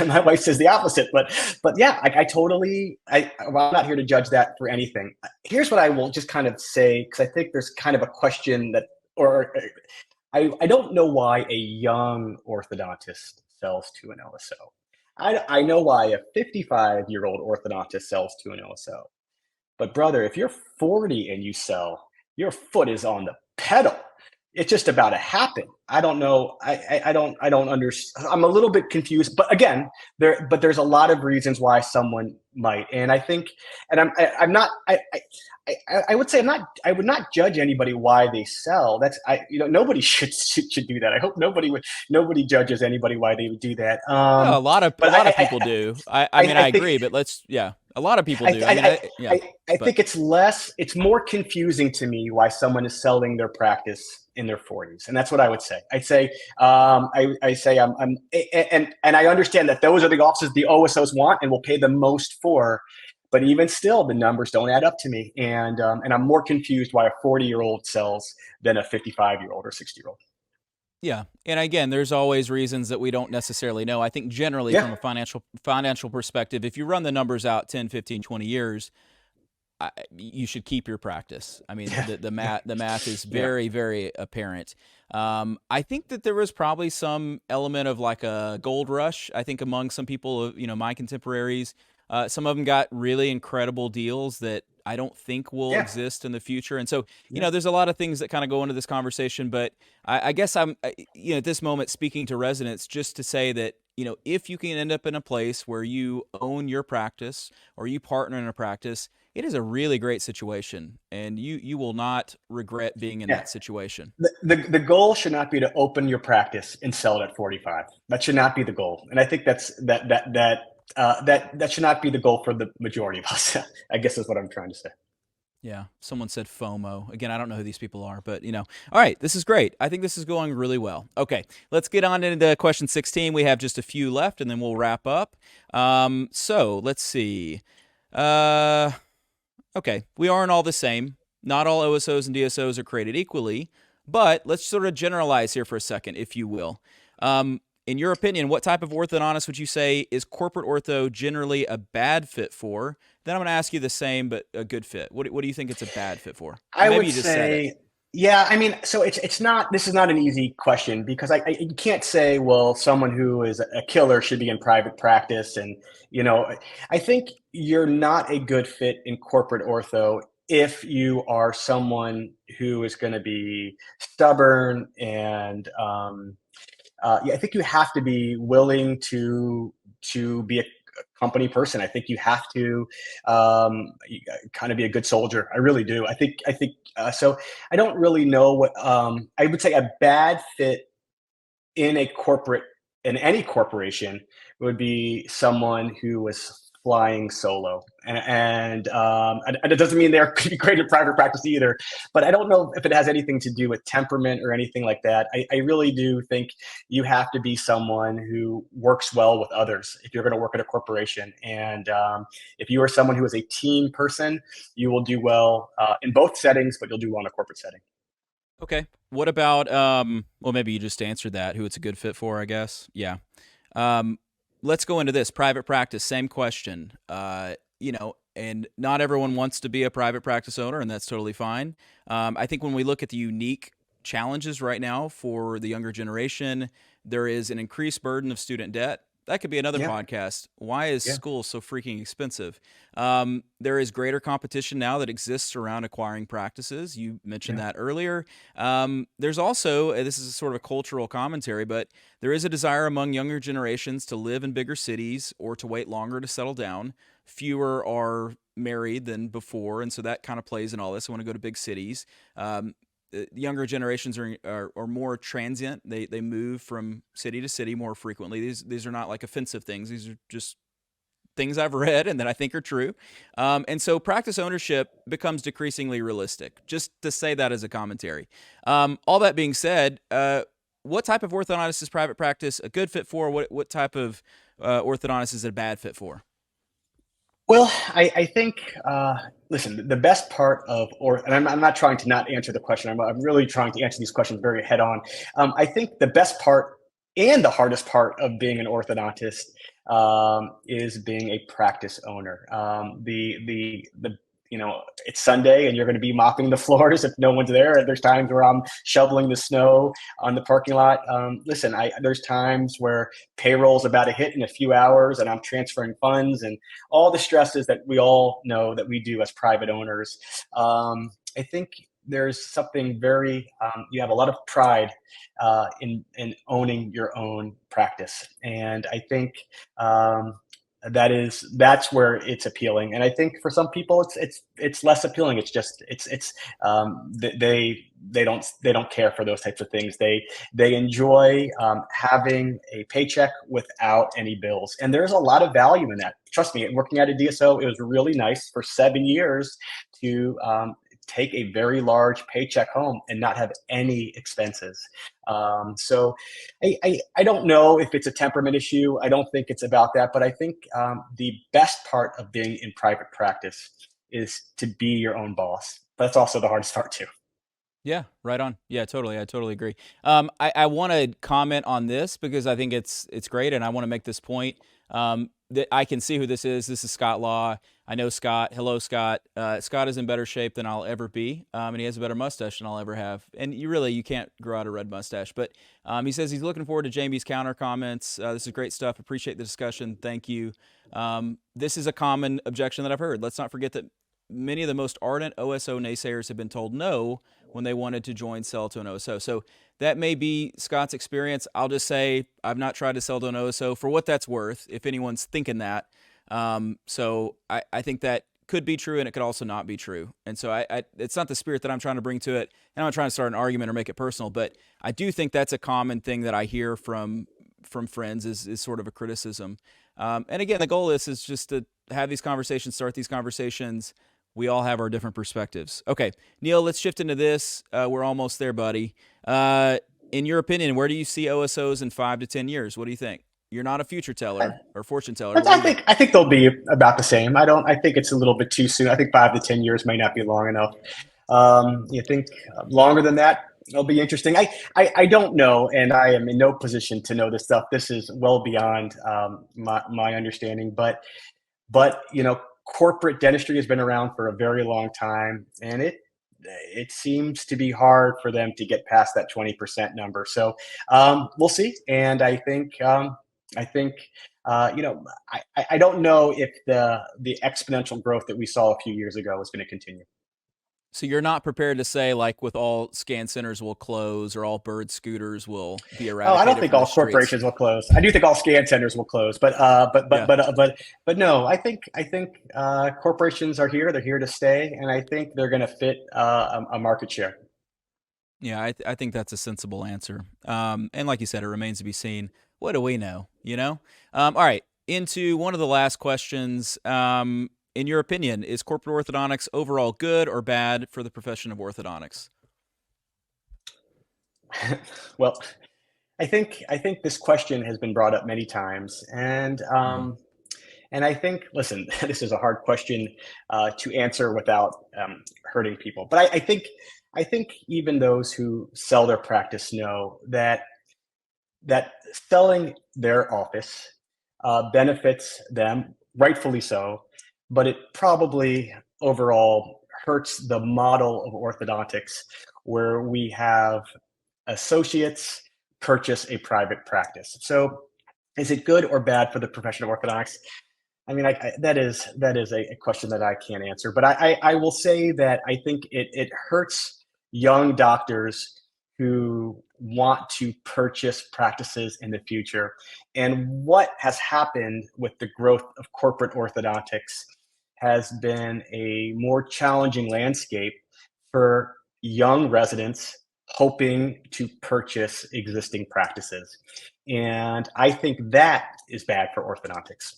[SPEAKER 2] my wife says the opposite, but yeah, I totally. Well, I'm not here to judge that for anything. Here's what I will just kind of say, because I think there's kind of a question that, or I don't know why a young orthodontist sells to an OSO. I know why a 55-year-old orthodontist sells to an OSO. But brother, if you're 40 and you sell, your foot is on the pedal. It's just about to happen. I don't know. I don't understand. I'm a little bit confused. But again, there's a lot of reasons why someone might. And I think, and I'm not. I would say I would not judge anybody why they sell. Nobody should do that. I hope nobody judges anybody why they would do that.
[SPEAKER 1] Well, a lot of
[SPEAKER 2] But
[SPEAKER 1] people do. I mean,
[SPEAKER 2] I
[SPEAKER 1] I
[SPEAKER 2] think
[SPEAKER 1] agree, but yeah, a lot of people
[SPEAKER 2] I,
[SPEAKER 1] do. I mean,
[SPEAKER 2] I,
[SPEAKER 1] yeah,
[SPEAKER 2] I
[SPEAKER 1] but
[SPEAKER 2] think it's more confusing to me why someone is selling their practice in their 40s, and that's what I would say. I'd say, I say, and I understand that those are the offices the OSOs want and will pay the most for, but even still, the numbers don't add up to me, and I'm more confused why a 40-year-old sells than a 55-year-old or 60-year-old.
[SPEAKER 1] yeah, and again, there's always reasons that we don't necessarily know. I think generally
[SPEAKER 2] Yeah,
[SPEAKER 1] from a financial perspective, if you run the numbers out 10, 15, 20 years, you should keep your practice. I mean,
[SPEAKER 2] Yeah, yeah,
[SPEAKER 1] the math is
[SPEAKER 2] yeah,
[SPEAKER 1] very, very apparent. I think that there was probably some element of like a gold rush. I think among some people, my contemporaries, some of them got really incredible deals that I don't think will
[SPEAKER 2] yeah,
[SPEAKER 1] exist in the future. And so,
[SPEAKER 2] yeah.
[SPEAKER 1] there's a lot of things that kind of go into this conversation. But I guess at this moment speaking to residents just to say that, if you can end up in a place where you own your practice or you partner in a practice, it is a really great situation, and you will not regret being in
[SPEAKER 2] Yeah.
[SPEAKER 1] that situation.
[SPEAKER 2] The goal should not be to open your practice and sell it at 45. That should not be the goal. And I think that should not be the goal for the majority of us. I guess is what I'm trying to say.
[SPEAKER 1] Yeah, someone said FOMO. Again, I don't know who these people are, but All right, this is great. I think this is going really well. Okay, let's get on into question 16. We have just a few left, and then we'll wrap up. So let's see. Uh, okay, we aren't all the same. Not all OSOs and DSOs are created equally, but let's sort of generalize here for a second, if you will. In your opinion, what type of orthodontist would you say is corporate ortho generally a bad fit for? Then I'm going to ask you the same, but a good fit. What do you think it's a bad fit for? Or
[SPEAKER 2] I
[SPEAKER 1] maybe
[SPEAKER 2] would
[SPEAKER 1] you just said it.
[SPEAKER 2] say, yeah, I mean, so it's not, this is not an easy question because you can't say, well, someone who is a killer should be in private practice. And, you know, I think you're not a good fit in corporate ortho if you are someone who is going to be stubborn and, yeah, I think you have to be willing to be a company person. I think you have to kind of be a good soldier. I really do. I think so. I don't really know what I would say a bad fit in a corporate in any corporation would be someone who was flying solo and it doesn't mean they're great in private practice either, but I don't know if it has anything to do with temperament or anything like that. I really do think you have to be someone who works well with others if you're going to work at a corporation, and if you are someone who is a team person, you will do well in both settings, but you'll do well in a corporate setting.
[SPEAKER 1] Okay. What about well, maybe you just answered that, who it's a good fit for, I guess. Yeah. Um let's go into this private practice, same question. And not everyone wants to be a private practice owner, and that's totally fine. I think when we look at the unique challenges right now for the younger generation, there is an increased burden of student debt. That could be another
[SPEAKER 2] Yeah,
[SPEAKER 1] podcast. Why is
[SPEAKER 2] yeah,
[SPEAKER 1] school so freaking expensive? There is greater competition now that exists around acquiring practices. You mentioned
[SPEAKER 2] yeah,
[SPEAKER 1] that earlier. There's also, this is sort of a cultural commentary, but there is a desire among younger generations to live in bigger cities or to wait longer to settle down. Fewer are married than before, and so that kind of plays in all this. I want to go to big cities. Younger generations are more transient. They move from city to city more frequently. These are not like offensive things. These are just things I've read and that I think are true. And so practice ownership becomes decreasingly realistic. Just to say that as a commentary. All that being said, what type of orthodontist is private practice a good fit for? What type of orthodontist is it a bad fit for?
[SPEAKER 2] well, I think, listen, the best part of, and I'm not trying to not answer the question. I'm really trying to answer these questions very head on. I think the best part and the hardest part of being an orthodontist is being a practice owner. It's Sunday and you're going to be mopping the floors if no one's there. There's times where I'm shoveling the snow on the parking lot. Listen, there's times where payroll's about to hit in a few hours and I'm transferring funds and all the stresses that we all know that we do as private owners. I think there's something very, you have a lot of pride in owning your own practice. And I think that's where it's appealing. And I think for some people it's less appealing. It's just it's they don't care for those types of things. They enjoy having a paycheck without any bills, and there's a lot of value in that. Trust me, working at a DSO, it was really nice for 7 years to take a very large paycheck home and not have any expenses. So I don't know if it's a temperament issue. I don't think it's about that, but I think the best part of being in private practice is to be your own boss. But that's also the hardest part too.
[SPEAKER 1] Yeah, right on. Yeah, totally. I totally agree. I want to comment on this because I think it's great, and I want to make this point. I can see who this is. This is Scott Law. I know Scott. Hello, Scott. Scott is in better shape than I'll ever be, and he has a better mustache than I'll ever have. And you can't grow out a red mustache. But he says he's looking forward to Jamie's counter comments. This is great stuff. Appreciate the discussion. Thank you. This is a common objection that I've heard. Let's not forget that many of the most ardent OSO naysayers have been told no when they wanted to sell to an OSO. So that may be Scott's experience. I'll just say I've not tried to sell to an OSO for what that's worth, if anyone's thinking that. So I think that could be true, and it could also not be true. And so it's not the spirit that I'm trying to bring to it. And I'm not trying to start an argument or make it personal, but I do think that's a common thing that I hear from friends is sort of a criticism. And again, the goal is just to have these conversations, start these conversations. We all have our different perspectives. Okay, Neal, let's shift into this. We're almost there, buddy. In your opinion, where do you see OSOs in 5 to 10 years? What do you think? You're not a future teller or fortune teller.
[SPEAKER 2] I think they'll be about the same. I think it's a little bit too soon. I think 5 to 10 years may not be long enough. You think longer than that? It'll be interesting. I don't know, and I am in no position to know this stuff. This is well beyond my understanding. But corporate dentistry has been around for a very long time, and it seems to be hard for them to get past that 20% number. So we'll see. And I think I don't know if the exponential growth that we saw a few years ago is going to continue.
[SPEAKER 1] So you're not prepared to say, like, with all scan centers will close or all bird scooters will be eradicated?
[SPEAKER 2] I don't think all corporations will close. I do think all scan centers will close, but no. I think corporations are here. They're here to stay, and I think they're going to fit a market share.
[SPEAKER 1] Yeah, I think that's a sensible answer. And like you said, it remains to be seen. What do we know? All right, into one of the last questions. In your opinion, is corporate orthodontics overall good or bad for the profession of orthodontics?
[SPEAKER 2] Well, I think this question has been brought up many times, and I think, listen, this is a hard question to answer without hurting people. But I think even those who sell their practice know that selling their office benefits them, rightfully so, but it probably overall hurts the model of orthodontics where we have associates purchase a private practice. So is it good or bad for the profession of orthodontics? I mean, that is a question that I can't answer, but I will say that I think it hurts young doctors who want to purchase practices in the future. And what has happened with the growth of corporate orthodontics has been a more challenging landscape for young residents hoping to purchase existing practices. And I think that is bad for orthodontics.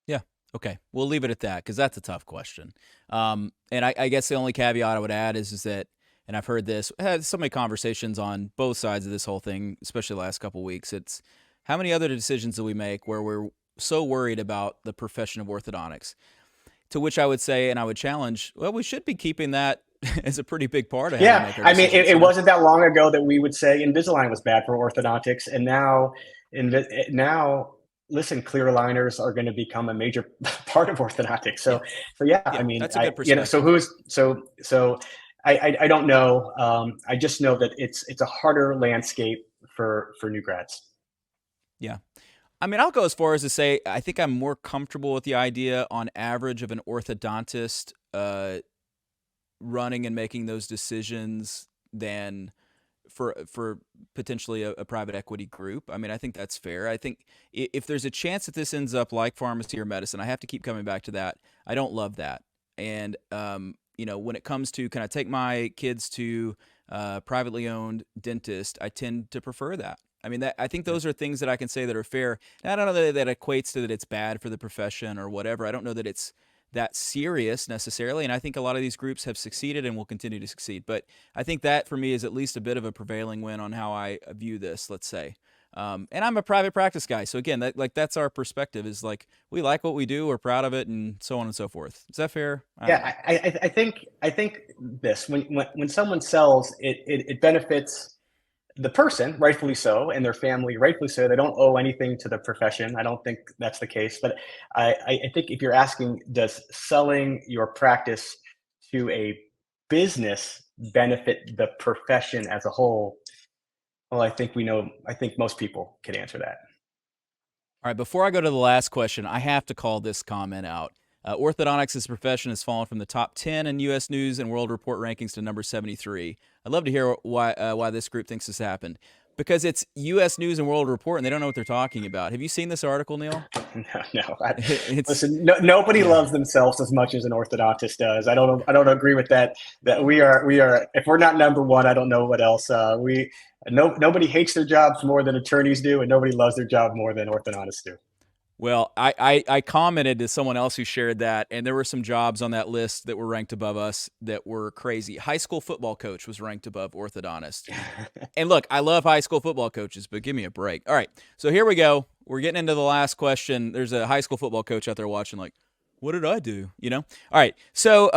[SPEAKER 1] Yeah. Okay. We'll leave it at that because that's a tough question. And I guess the only caveat I would add is that, and I've heard this, I had so many conversations on both sides of this whole thing, especially the last couple of weeks. It's how many other decisions do we make where we're so worried about the profession of orthodontics? To which I would say, and I would challenge, well, we should be keeping that as a pretty big part of how we make our decisions.
[SPEAKER 2] I mean, it wasn't that long ago that we would say Invisalign was bad for orthodontics, and now, listen, clear aligners are going to become a major part of orthodontics. So I mean,
[SPEAKER 1] that's a good perspective.
[SPEAKER 2] So I don't know. I just know that it's a harder landscape for new grads.
[SPEAKER 1] Yeah. I mean, I'll go as far as to say I think I'm more comfortable with the idea on average of an orthodontist running and making those decisions than for potentially a private equity group. I mean, I think that's fair. I think if there's a chance that this ends up like pharmacy or medicine, I have to keep coming back to that. I don't love that. And, when it comes to, can I take my kids to a privately owned dentist, I tend to prefer that. I mean, I think those are things that I can say that are fair. And I don't know that equates to that it's bad for the profession or whatever. I don't know that it's that serious necessarily. And I think a lot of these groups have succeeded and will continue to succeed. But I think that for me is at least a bit of a prevailing win on how I view this, let's say. And I'm a private practice guy. So again, that's our perspective is like, we like what we do. We're proud of it and so on and so forth. Is that fair?
[SPEAKER 2] I think this, when someone sells, it benefits the person, rightfully so, and their family, rightfully so, they don't owe anything to the profession. I don't think that's the case. But I think if you're asking, does selling your practice to a business benefit the profession as a whole? Well, I think most people could answer that.
[SPEAKER 1] All right, before I go to the last question, I have to call this comment out. Orthodontics as a profession has fallen from the top 10 in U.S. News and World Report rankings to number 73. I'd love to hear why this group thinks this happened. Because it's U.S. News and World Report, and they don't know what they're talking about. Have you seen this article, Neal?
[SPEAKER 2] No.
[SPEAKER 1] It's
[SPEAKER 2] Listen, nobody
[SPEAKER 1] yeah.
[SPEAKER 2] loves themselves as much as an orthodontist does. I don't agree with that. That we are. If we're not number one, I don't know what else. Nobody hates their jobs more than attorneys do, and nobody loves their job more than orthodontists do.
[SPEAKER 1] Well, I commented to someone else who shared that, and there were some jobs on that list that were ranked above us that were crazy. High school football coach was ranked above orthodontist. And look, I love high school football coaches, but give me a break. All right, so here we go. We're getting into the last question. There's a high school football coach out there watching, like, what did I do? You know? All right, so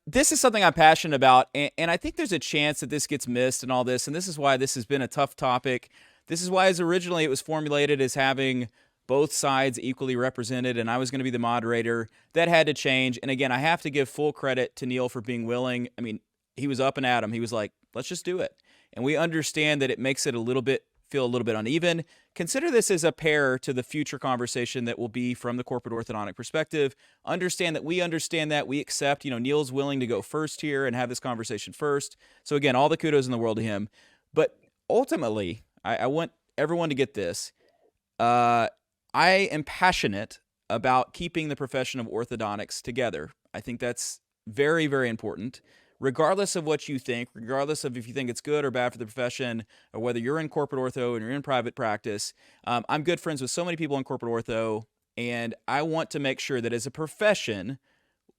[SPEAKER 1] this is something I'm passionate about, and I think there's a chance that this gets missed and all this, and this is why this has been a tough topic. This is why, as originally, it was formulated as having both sides equally represented, and I was going to be the moderator. That had to change. And again, I have to give full credit to Neal for being willing. I mean, he was up and at him. He was like, let's just do it. And we understand that it makes it feel a little bit uneven. Consider this as a pair to the future conversation that will be from the corporate orthodontic perspective. Understand that we understand that. We accept, Neal's willing to go first here and have this conversation first. So again, all the kudos in the world to him. But ultimately, I want everyone to get this. I am passionate about keeping the profession of orthodontics together. I think that's very, very important. Regardless of what you think, regardless of if you think it's good or bad for the profession, or whether you're in corporate ortho and you're in private practice, I'm good friends with so many people in corporate ortho, and I want to make sure that as a profession,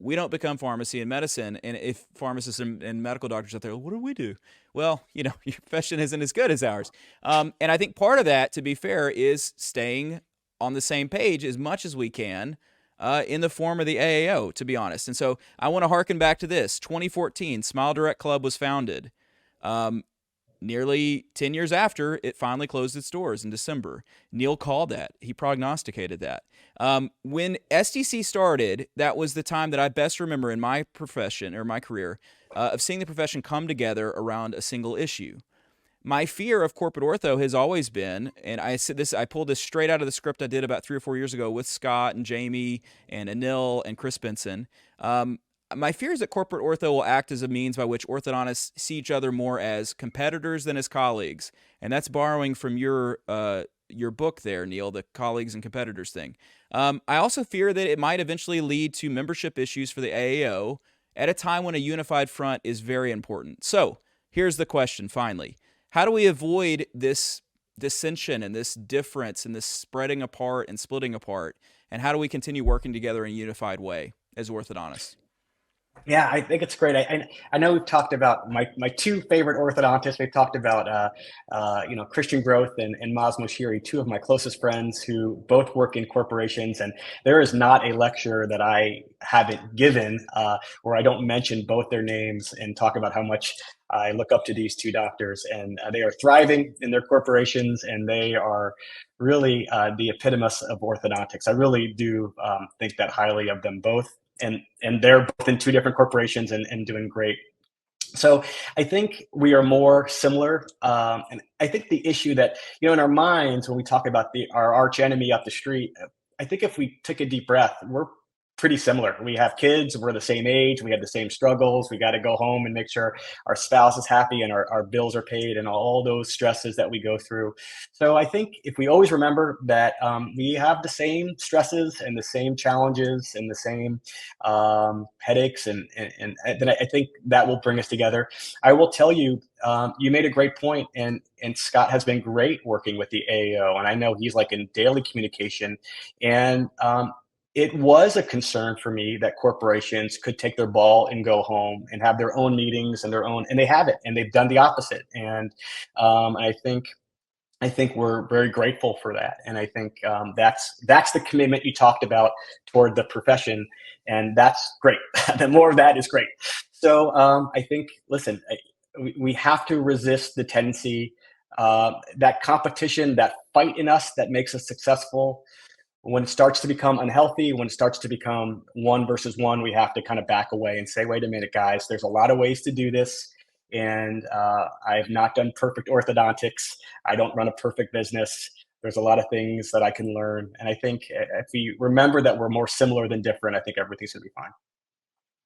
[SPEAKER 1] we don't become pharmacy and medicine. And if pharmacists and medical doctors out there, what do we do? Well, your profession isn't as good as ours. And I think part of that, to be fair, is staying on the same page as much as we can in the form of the AAO, to be honest. And so I want to harken back to this. 2014, Smile Direct Club was founded. Nearly 10 years after, it finally closed its doors in December. Neal called that. He prognosticated that. When SDC started, that was the time that I best remember in my profession or my career of seeing the profession come together around a single issue. My fear of corporate ortho has always been, and I pulled this straight out of the script I did about 3 or 4 years ago with Scott and Jamie and Anil and Chris Benson. My fear is that corporate ortho will act as a means by which orthodontists see each other more as competitors than as colleagues, and that's borrowing from your book there, Neal, the colleagues and competitors thing. I also fear that it might eventually lead to membership issues for the AAO at a time when a unified front is very important. So here's the question, finally. How do we avoid this dissension and this difference and this spreading apart and splitting apart? And how do we continue working together in a unified way as orthodontists?
[SPEAKER 2] Yeah, I think it's great. I know we've talked about my two favorite orthodontists. We've talked about Christian Growth and Maz Moshiri, two of my closest friends who both work in corporations. And there is not a lecture that I haven't given where I don't mention both their names and talk about how much I look up to these two doctors. And they are thriving in their corporations, and they are really the epitomis of orthodontics. I really do think that highly of them both. And they're both in two different corporations and doing great. So I think we are more similar. And I think the issue that, in our minds, when we talk about our arch enemy up the street, I think if we took a deep breath, we're pretty similar. We have kids, we're the same age, we have the same struggles. We got to go home and make sure our spouse is happy and our bills are paid and all those stresses that we go through. So I think if we always remember that we have the same stresses and the same challenges and the same headaches, and then I think that will bring us together. I will tell you, you made a great point, and Scott has been great working with the AAO, and I know he's like in daily communication. And it was a concern for me that corporations could take their ball and go home and have their own meetings and they have it, and they've done the opposite. And I think we're very grateful for that. And I think that's the commitment you talked about toward the profession, and that's great. The more of that is great. So I think, listen, we have to resist the tendency that competition, that fight in us that makes us successful, when it starts to become unhealthy, when it starts to become one versus one, we have to kind of back away and say, wait a minute, guys, there's a lot of ways to do this. And I have not done perfect orthodontics. I don't run a perfect business. There's a lot of things that I can learn. And I think if we remember that we're more similar than different, I think everything's going to be fine.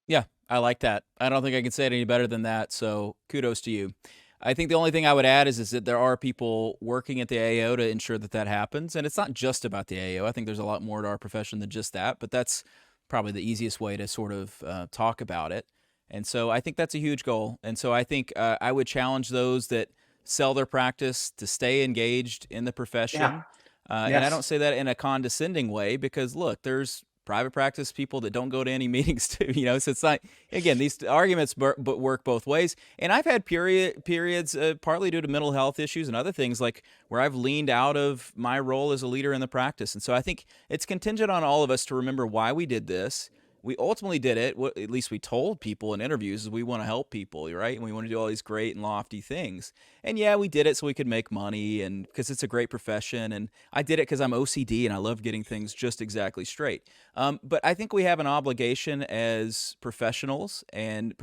[SPEAKER 1] Yeah, I like that. I don't think I can say it any better than that. So kudos to you. I think the only thing I would add is that there are people working at the AAO to ensure that that happens. And it's not just about the AAO. I think there's a lot more to our profession than just that, but that's probably the easiest way to sort of talk about it. And so I think that's a huge goal. And so I think I would challenge those that sell their practice to stay engaged in the
[SPEAKER 2] Yeah.
[SPEAKER 1] profession. And I don't
[SPEAKER 2] Yes.
[SPEAKER 1] say that in a condescending way because, look, there's private practice people that don't go to any meetings too, so it's not, again, these arguments but work both ways. And I've had periods, partly due to mental health issues and other things, like where I've leaned out of my role as a leader in the practice. And so I think it's contingent on all of us to remember why we did this. We ultimately did it, what at least we told people in interviews, is we want to help people, right? And we want to do all these great and lofty things. And yeah, we did it so we could make money and because it's a great profession. And I did it because I'm OCD and I love getting things just exactly straight. But I think we have an obligation as professionals, and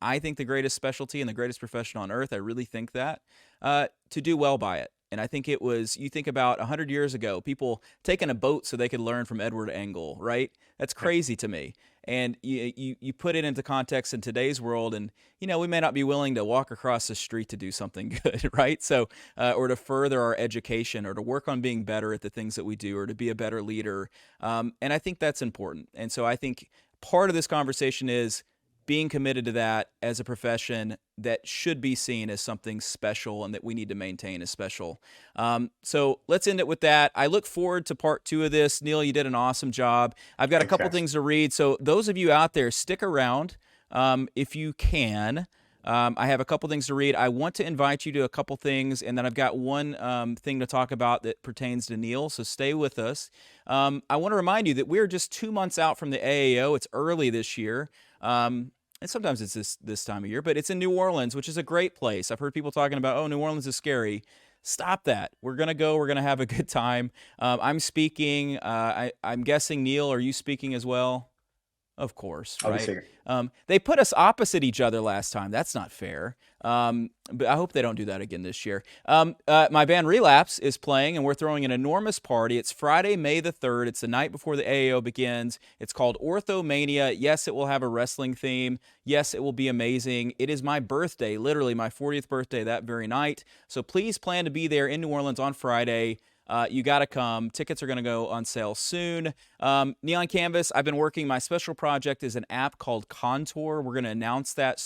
[SPEAKER 1] I think the greatest specialty and the greatest profession on earth, I really think that, to do well by it. And I think it was, you think about 100 years ago, people taking a boat so they could learn from Edward Engel, right? That's
[SPEAKER 2] Yep.
[SPEAKER 1] crazy to me. And you put it into context in today's world, and we may not be willing to walk across the street to do something good, right? So, or to further our education, or to work on being better at the things that we do, or to be a better leader. And I think that's important. And so I think part of this conversation is being committed to that as a profession that should be seen as something special and that we need to maintain as special. So let's end it with that. I look forward to part 2 of this. Neal, you did an awesome job. I've got a
[SPEAKER 2] Thanks,
[SPEAKER 1] couple
[SPEAKER 2] guys.
[SPEAKER 1] things to read. So those of you out there, stick around if you can. I have a couple things to read. I want to invite you to a couple things, and then I've got one thing to talk about that pertains to Neal, so stay with us. I want to remind you that we're just 2 months out from the AAO. It's early this year. And sometimes it's this time of year, but it's in New Orleans, which is a great place. I've heard people talking about, oh, New Orleans is scary. Stop that. We're going to go. We're going to have a good time. I'm speaking. I'm guessing, Neal, are you speaking as well? Of course,
[SPEAKER 2] I'll be
[SPEAKER 1] right?
[SPEAKER 2] seeing it.
[SPEAKER 1] They put us opposite each other last time. That's not fair. But I hope they don't do that again this year. My band Relapse is playing, and we're throwing an enormous party. It's Friday, May the 3rd. It's the night before the AAO begins. It's called Orthomania. Yes, it will have a wrestling theme. Yes, it will be amazing. It is my birthday, literally my 40th birthday that very night. So please plan to be there in New Orleans on Friday. You got to come. Tickets are going to go on sale soon. Neon Canvas, I've been working. My special project is an app called Contour. We're going to announce that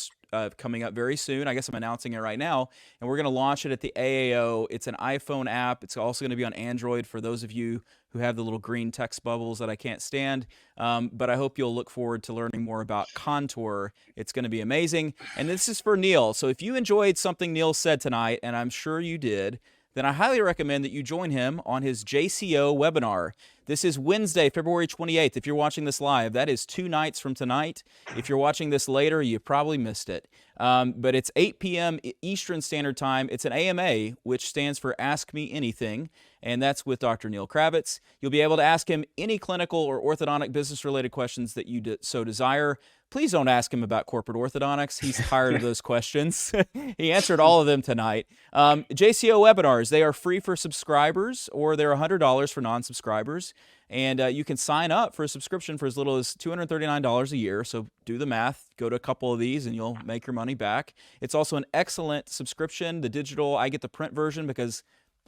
[SPEAKER 1] coming up very soon. I guess I'm announcing it right now. And we're going to launch it at the AAO. It's an iPhone app. It's also going to be on Android for those of you who have the little green text bubbles that I can't stand. But I hope you'll look forward to learning more about Contour. It's going to be amazing. And this is for Neal. So if you enjoyed something Neal said tonight, and I'm sure you did, then I highly recommend that you join him on his JCO webinar. This is Wednesday, February 28th. If you're watching this live, that is 2 nights from tonight. If you're watching this later, you probably missed it. But it's 8 p.m. Eastern Standard Time. It's an AMA, which stands for Ask Me Anything, and that's with Dr. Neal Kravitz. You'll be able to ask him any clinical or orthodontic business-related questions that you so desire. Please don't ask him about corporate orthodontics. He's tired of those questions. He answered all of them tonight. JCO webinars, they are free for subscribers, or they're $100 for non-subscribers. And you can sign up for a subscription for as little as $239 a year. So do the math. Go to a couple of these and you'll make your money back. It's also an excellent subscription. The digital, I get the print version because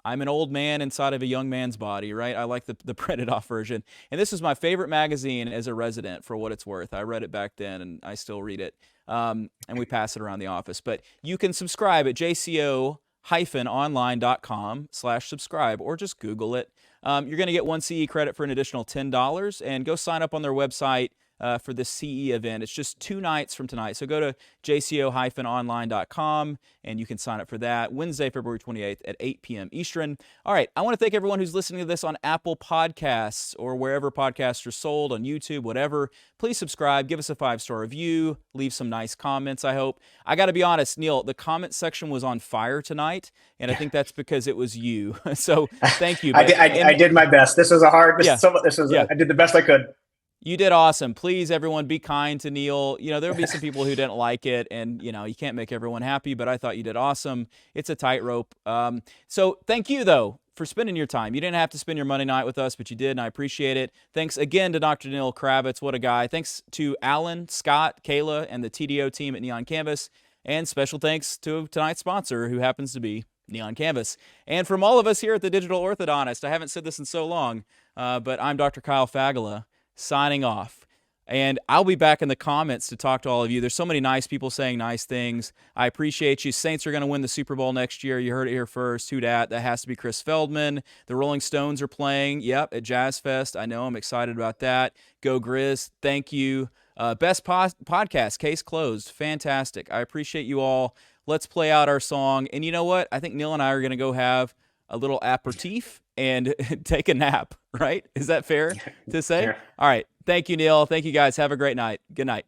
[SPEAKER 1] I'm an old man inside of a young man's body, right? I like the printed off version. And this is my favorite magazine as a resident, for what it's worth. I read it back then and I still read it. And we pass it around the office. But you can subscribe at jco-online.com/subscribe, or just Google it. You're going to get 1 CE credit for an additional $10, and go sign up on their website. for the CE event. It's just 2 nights from tonight. So go to jco-online.com and you can sign up for that. Wednesday, February 28th at 8 p.m. Eastern. All right. I want to thank everyone who's listening to this on Apple Podcasts or wherever podcasts are sold, on YouTube, whatever. Please subscribe. Give us a 5-star review. Leave some nice comments, I hope. I got to be honest, Neal, the comment section was on fire tonight, and I think that's because it was you. So thank you.
[SPEAKER 2] I did my best. This was a hard.
[SPEAKER 1] Yeah.
[SPEAKER 2] I did the best I could.
[SPEAKER 1] You did awesome. Please, everyone, be kind to Neal. There'll be some people who didn't like it, and, you can't make everyone happy, but I thought you did awesome. It's a tightrope. So thank you, though, for spending your time. You didn't have to spend your Monday night with us, but you did, and I appreciate it. Thanks again to Dr. Neal Kravitz. What a guy. Thanks to Alan, Scott, Kayla, and the TDO team at Neon Canvas. And special thanks to tonight's sponsor, who happens to be Neon Canvas. And from all of us here at the Digital Orthodontist, I haven't said this in so long, but I'm Dr. Kyle Fagala, signing off. And I'll be back in the comments to talk to all of you. There's so many nice people saying nice things. I appreciate you. Saints are going to win the Super Bowl next year. You heard it here first. Who dat? That has to be Chris Feldman. The Rolling Stones are playing, at Jazz Fest. I know. I'm excited about that. Go Grizz. Thank you. Best podcast. Case closed. Fantastic. I appreciate you all. Let's play out our song. And you know what? I think Neal and I are going to go have a little aperitif and take a nap, right? Is that fair to say?
[SPEAKER 2] Fair.
[SPEAKER 1] All right. Thank you, Neal. Thank you, guys. Have a great night. Good night.